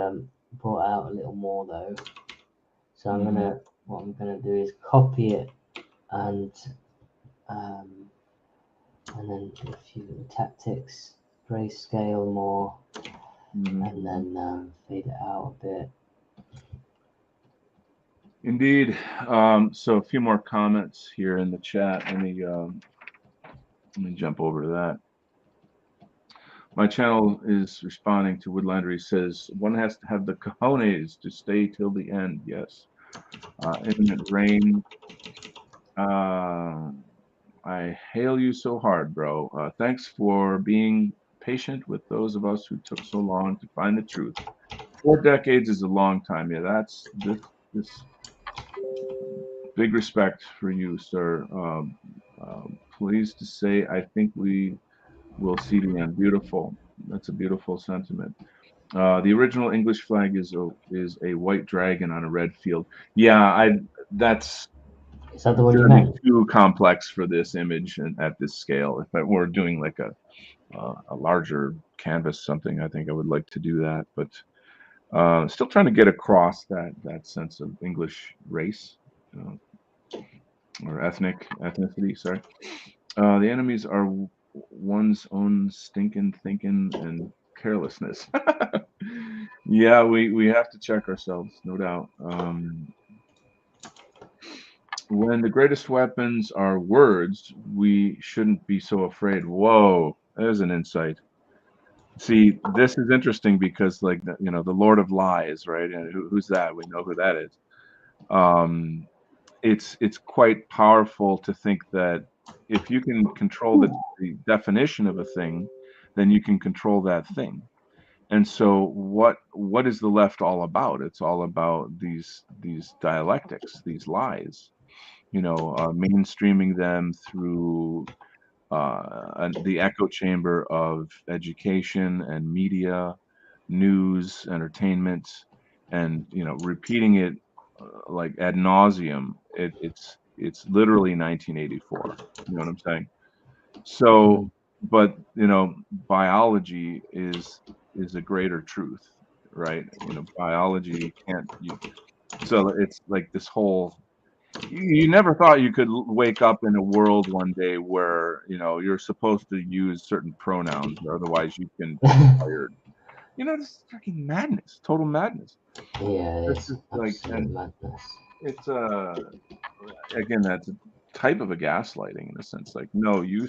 brought out a little more though. So what I'm gonna do is copy it and then do a few little tactics, grayscale more, and then fade it out a bit. Indeed. So a few more comments here in the chat. Let me jump over to that. My channel is responding to Woodlander. He says, one has to have the cojones to stay till the end. Yes. Imminent rain. I hail you so hard, bro. Thanks for being patient with those of us who took so long to find the truth. 4 decades is a long time. Yeah, that's this big respect for you, sir. Pleased to say, I think we will see the end. Beautiful. That's a beautiful sentiment. The original English flag is a white dragon on a red field. Yeah, that's Is that the one you meant? too complex for this image and at this scale. If I were doing like a larger canvas, something, I think I would like to do that. But still trying to get across that sense of English race or ethnicity. Sorry. The enemies are one's own stinking thinking and carelessness. Yeah, we have to check ourselves, no doubt. When the greatest weapons are words, we shouldn't be so afraid. Whoa, there's an insight. See, this is interesting because, like, the Lord of Lies, right? And who's that? We know who that is. It's quite powerful to think that if you can control the definition of a thing, then you can control that thing. And so what is the left all about? It's all about these dialectics, these lies, mainstreaming them through the echo chamber of education and media, news, entertainment, and repeating it like ad nauseum. It's literally 1984. You know what I'm saying? So, but biology is a greater truth. right? Biology can't. So it's like this whole. You never thought you could wake up in a world one day where you're supposed to use certain pronouns, or otherwise you can be fired. This is freaking madness, total madness. Yeah, This it's is like, absolute and madness. it's again, that's a type of a gaslighting in a sense. Like, no, you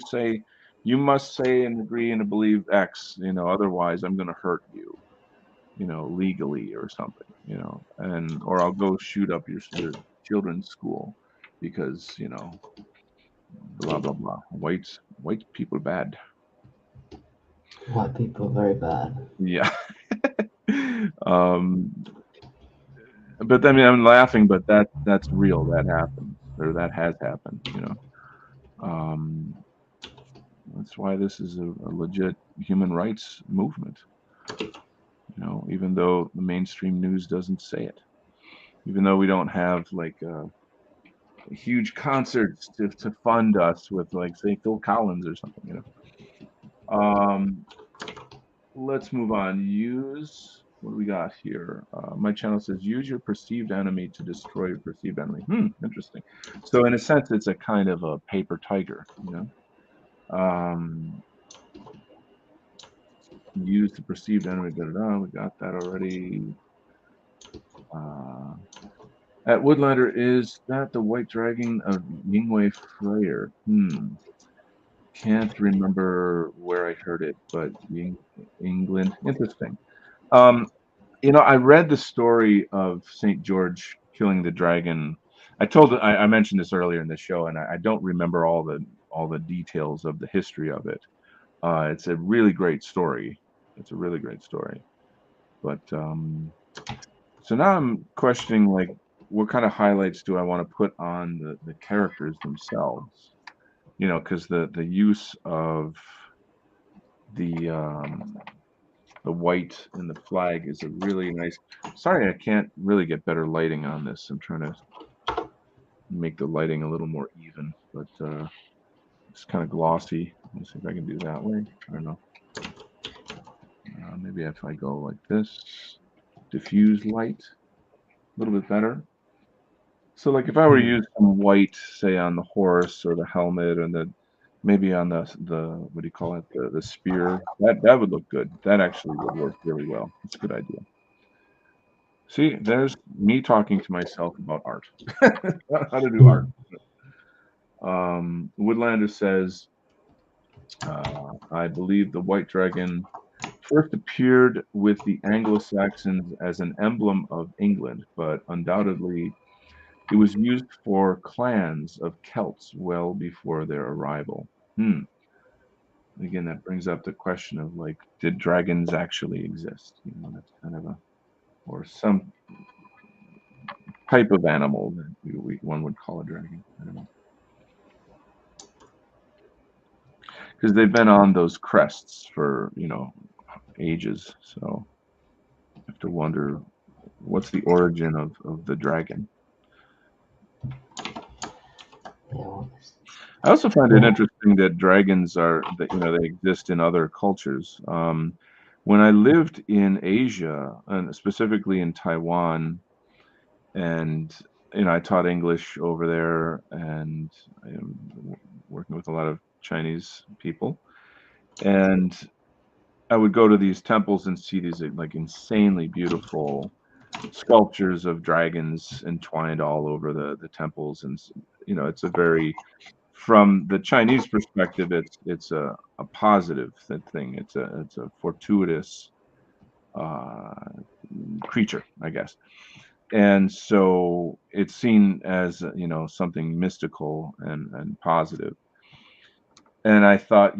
must say and agree and believe X, otherwise I'm going to hurt you, legally or something, and or I'll go shoot up your children's school because blah blah blah. White people are bad. White people are very bad. Yeah. But I mean, I'm laughing, but that's real. That happens, or that has happened. Um, that's why this is a legit human rights movement. Even though the mainstream news doesn't say it, even though we don't have like huge concerts to fund us with, like, say, Phil Collins or something. Let's move on. What do we got here? My channel says use your perceived enemy to destroy your perceived enemy. Interesting. So in a sense, it's a kind of a paper tiger. Use the perceived enemy. We got that already. At Woodlander, is that the white dragon of Yingwei Freyr? Can't remember where I heard it, but England. Interesting. I read the story of St. George killing the dragon. I mentioned this earlier in the show, and I don't remember all the details of the history of it. It's a really great story. It's a really great story. But so now I'm questioning, like, what kind of highlights do I want to put on the characters themselves? Because the use of the white in the flag is a really nice. Sorry, I can't really get better lighting on this. I'm trying to make the lighting a little more even, but it's kind of glossy. Let's see if I can do that way. I don't know. Maybe if I go like this, diffuse light, a little bit better. So, like, if I were to use some white, say, on the horse or the helmet, and maybe on the what do you call it, the spear, that would look good. That actually would work really well. It's a good idea. See, there's me talking to myself about art. How to do art. Woodlander says, I believe the white dragon first appeared with the Anglo-Saxons as an emblem of England, but undoubtedly it was used for clans of Celts well before their arrival. Again, that brings up the question of, like, did dragons actually exist? That's kind of or some type of animal that one would call a dragon. I don't know. Because they've been on those crests for, ages. So I have to wonder, what's the origin of the dragon? I also find it interesting that dragons they exist in other cultures. When I lived in Asia, and specifically in Taiwan, and I taught English over there, and I am working with a lot of Chinese people, and I would go to these temples and see these, like, insanely beautiful sculptures of dragons entwined all over the temples, and it's a very, from the Chinese perspective, it's a positive thing. It's a fortuitous creature, I guess. And so it's seen as something mystical and positive. And I thought,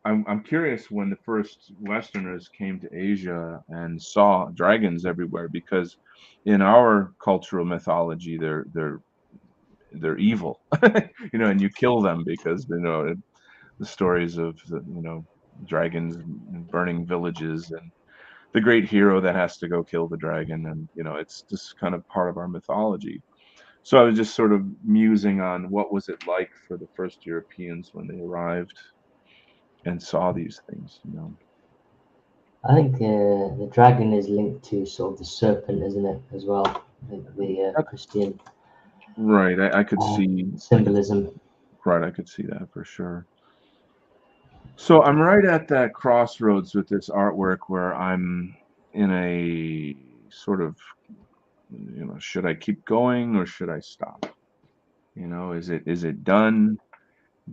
I'm curious when the first Westerners came to Asia and saw dragons everywhere, because in our cultural mythology, they're evil, and you kill them because the stories of dragons burning villages, and the great hero that has to go kill the dragon, and it's just kind of part of our mythology. So I was just sort of musing on what was it like for the first Europeans when they arrived and saw these things. I think the dragon is linked to sort of the serpent, isn't it, as well? I think the Christian Right. I could see. symbolism. Right. I could see that for sure. So I'm right at that crossroads with this artwork where I'm in a sort of, should I keep going or should I stop? Is it done?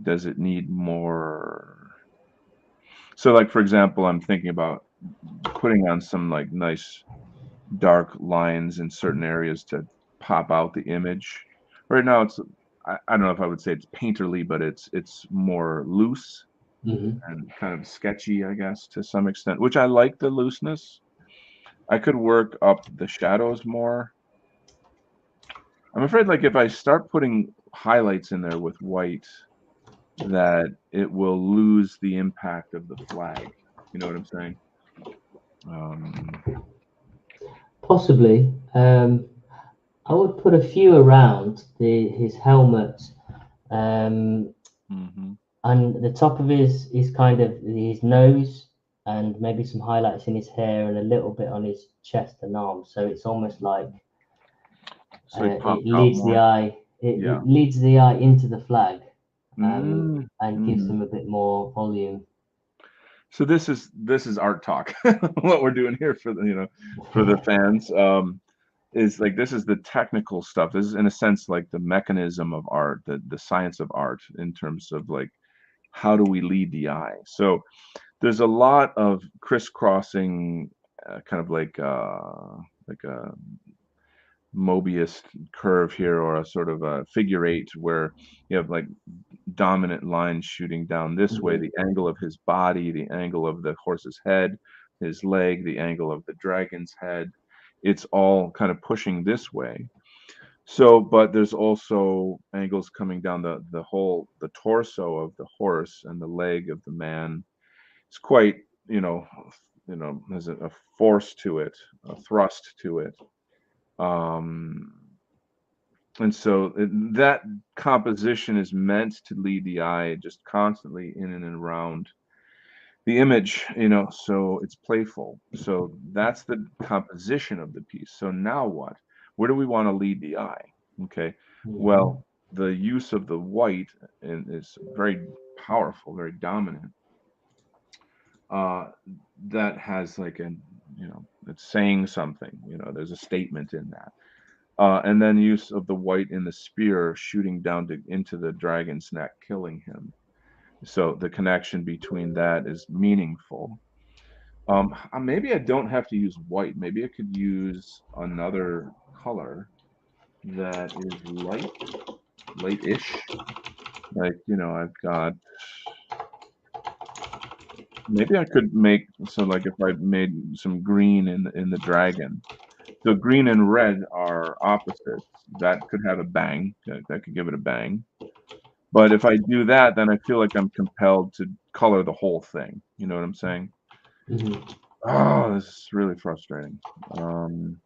Does it need more? So like, for example, I'm thinking about putting on some like nice dark lines in certain areas to pop out the image. Right now I don't know if I would say it's painterly, but it's more loose Hmm. and kind of sketchy, I guess, to some extent, which I like the looseness. I could work up the shadows more. I'm afraid like if I start putting highlights in there with white, that it will lose the impact of the flag. You know what I'm saying? Um, Possibly. I would put a few around his helmet, mhm. and the top of his kind of his nose, and maybe some highlights in his hair, and a little bit on his chest and arms. So it's almost like So he it pops out leads the more. eye. Yeah. It leads the eye into the flag, Mm, and gives mhm. him a bit more volume. So this is art talk. What we're doing here for the fans. Is like this is the technical stuff. This is in a sense like the mechanism of art, the science of art in terms of like how do we lead the eye. So there's a lot of crisscrossing, kind of like a Mobius curve here or a sort of a figure eight where you have like dominant lines shooting down this way, Mhm. the angle of his body, the angle of the horse's head, his leg, the angle of the dragon's head. It's all kind of pushing this way. So, but there's also angles coming down the torso of the horse and the leg of the man. It's quite, there's a force to it, a thrust to it. Um, and so that composition is meant to lead the eye just constantly in and around the image, so it's playful. So that's the composition of the piece. So now what? Where do we want to lead the eye? Okay. Mhm. Well, the use of the white is very powerful, very dominant. Uh, that has like it's saying something. There's a statement in that. And then use of the white in the spear shooting down into the dragon's neck, killing him. So the connection between that is meaningful. Maybe I don't have to use white. Maybe I could use another color that is light-ish. Like, I've got, maybe I could make, so like if I made some green in the dragon. So green and red are opposites. That could have a bang. That could give it a bang. But if I do that, then I feel like I'm compelled to color the whole thing. You know what I'm saying? Mhm. Oh, this is really frustrating. Um,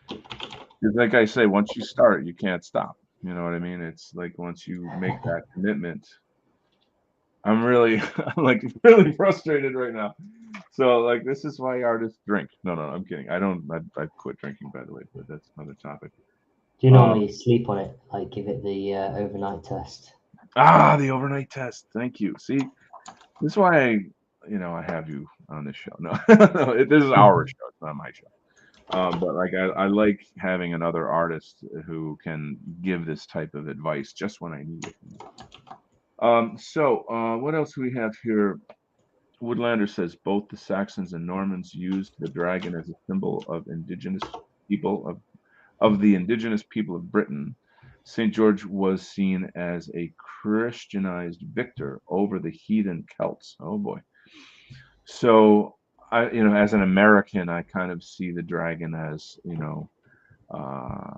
'Cause like I say, once you start, you can't stop. You know what I mean? It's like once you make that commitment, I'm really, I'm like really frustrated right now. So like this is why artists drink. No, no, I'm kidding. I don't. I've quit drinking, by the way, but that's another topic. Do you Um, normally sleep on it? Like give it the overnight test? the overnight test. Thank you. See, this is why I have you on this show. No, no, this is our show. It's not my show. But like I like having another artist who can give this type of advice just when I need it. So what else do we have here? Woodlander says both the Saxons and Normans used the dragon as a symbol of people the indigenous people of Britain. St. George was seen as a Christianized victor over the heathen Celts. Oh boy. So as an American, I kind of see the dragon as, uh,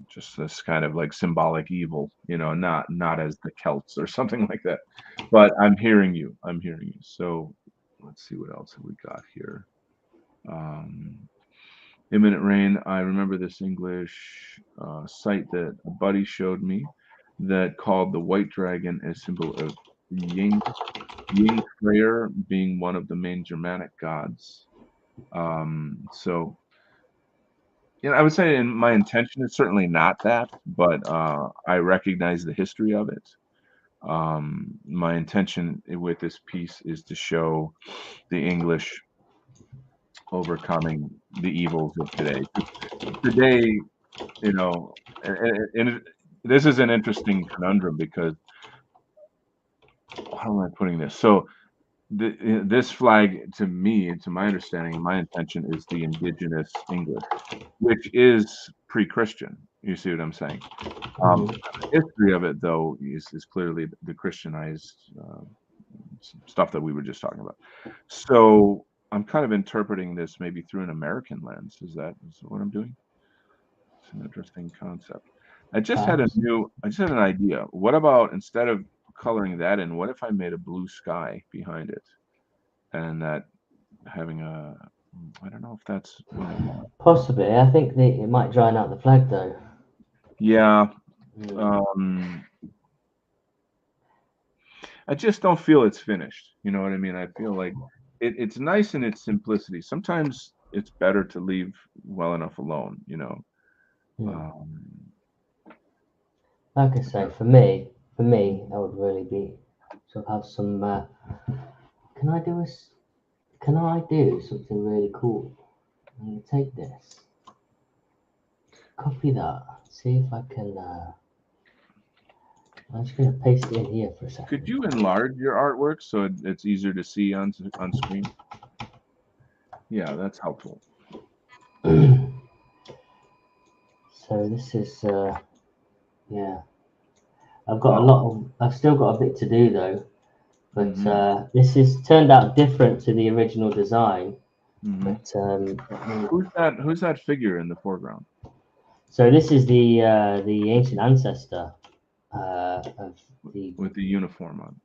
just this kind of like symbolic evil, not as the Celts or something like that. But I'm hearing you. I'm hearing you. So let's see what else have we got here. Um, Imminent Rain. I remember this English site that a buddy showed me that called the white dragon a symbol of Ying Freyr being one of the main Germanic gods. So, I would say in my intention is certainly not that, but I recognize the history of it. My intention with this piece is to show the English overcoming the evils of today. Today, this is an interesting conundrum because how am I putting this? So this flag, to me, to my understanding and my intention, is the indigenous English, which is pre-Christian. You see what I'm saying? Mhm. The history of it, though, is clearly the Christianized stuff that we were just talking about. So I'm kind of interpreting this maybe through an American lens. Is what I'm doing? It's an interesting concept. I just had Perhaps. an idea. What about instead of coloring that in, what if I made a blue sky behind it? And that having I don't know if that's Possibly. I think it might drown out the flag though. yeah. Mm. I just don't feel it's finished. You know what I mean? I feel like it's nice in its simplicity. Sometimes it's better to leave well enough alone, Mm. Um, Like I say, for me, I would really be sort of have some. Can I do Can I do something really cool? I'm gonna take this, copy that, see if I can. I'm just gonna paste it in here for a could second. you enlarge your artwork so it's easier to see on screen? Yeah, that's helpful. So this is, yeah. I've still got a bit to do though, but Mhm. this is turned out different to the original design. Mhm. But Who's that figure in the foreground? so this is the ancient ancestor of the With the uniform on?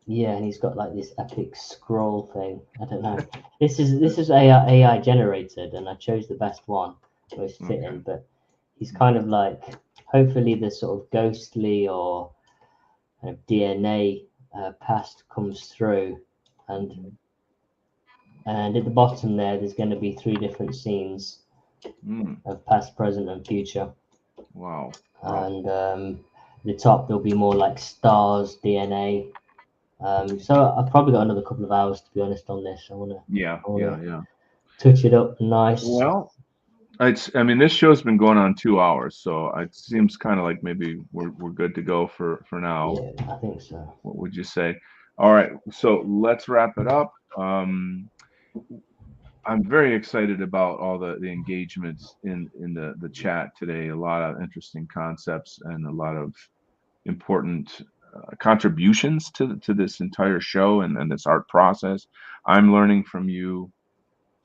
yeah, and he's got like this epic scroll thing. I don't know. This is AI generated, and I chose the best one, most fitting. Okay. But he's kind of like hopefully the sort of ghostly or kind of DNA past comes through, and at the bottom there's going to be 3 different scenes Mm. of past, present, and future. Wow. And the top there'll be more like stars, DNA. So I've probably got another couple of hours to be honest on this. I Yeah, wanna yeah. touch it up nice. Well, I mean, this show's been going on 2 hours, so it seems kind of like maybe we're good to go for now. Yeah, I think so. What would you say? All right, so let's wrap it up. I'm very excited about all the engagements in the chat today. A lot of interesting concepts and a lot of important contributions to this entire show and this art process. I'm learning from you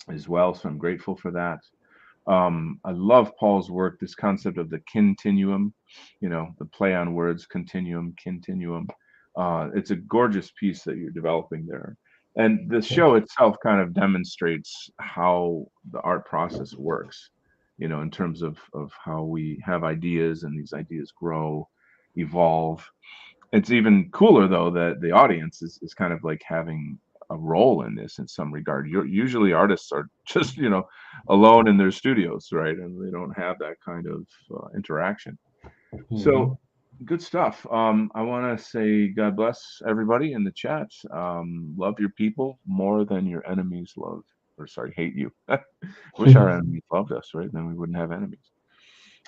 as well, so I'm grateful for that. I love Paul's work, this concept of the continuum, the play on words, continuum, continuum. It's a gorgeous piece that you're developing there. And the show itself kind of demonstrates how the art process works, in terms of how we have ideas and these ideas grow, evolve. It's even cooler though that the audience is kind of like having a role in this in some regard. Usually artists are just, alone in their studios, right? And they don't have that kind of interaction. Hmm. So good stuff. I want to say God bless everybody in the chat. Love your people more than your enemies love, or sorry, hate you. Wish our enemies loved us, right? Then we wouldn't have enemies.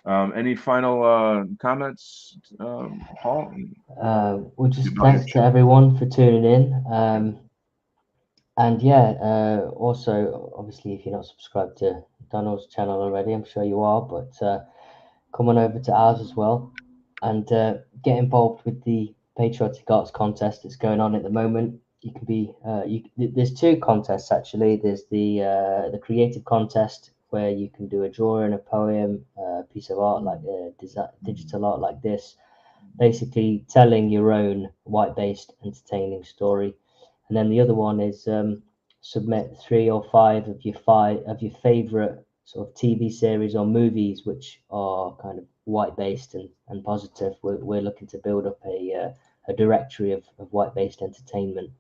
Any final comments, Paul? Well, just About your thanks to show? everyone for tuning in. And yeah, also obviously if you're not subscribed to Donald's channel already, I'm sure you are, but come on over to ours as well and get involved with the Patriotic Arts contest that's going on at the moment. You can be there's 2 contests actually. There's the creative contest where you can do a drawing, a poem, a piece of art like digital art like this, basically telling your own white-based entertaining story. And then the other one is submit 3 or 5 of your favorite sort of TV series or movies which are kind of white based and positive. We're looking to build up a directory of white-based entertainment.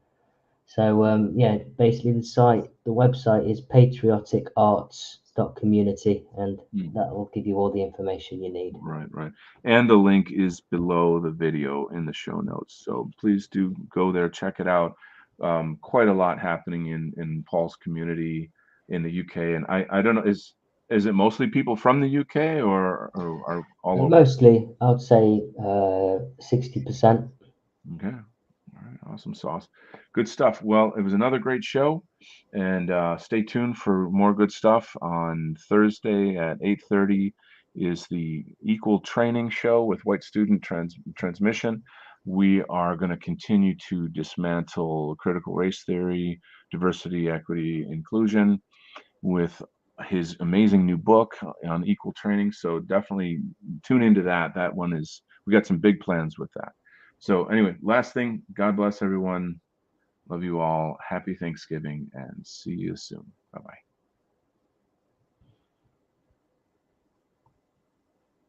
So yeah, basically the website is patrioticarts.community, and that will give you all the information you need. Right. And the link is below the video in the show notes. So please do go there, check it out. Quite a lot happening in Paul's community in the UK. And I don't know, is it mostly people from the UK or are all over? Mostly, I would say 60%. Okay. All right. Awesome sauce. Good stuff. Well, it was another great show, and stay tuned for more good stuff on Thursday at 8:30 is the Equal Training Show with White Student Transmission. We are going to continue to dismantle critical race theory, diversity, equity, inclusion with his amazing new book on equal training. So definitely tune into that. That one is, we got some big plans with that. So anyway, last thing, God bless everyone. Love you all. Happy Thanksgiving and see you soon. Bye-bye.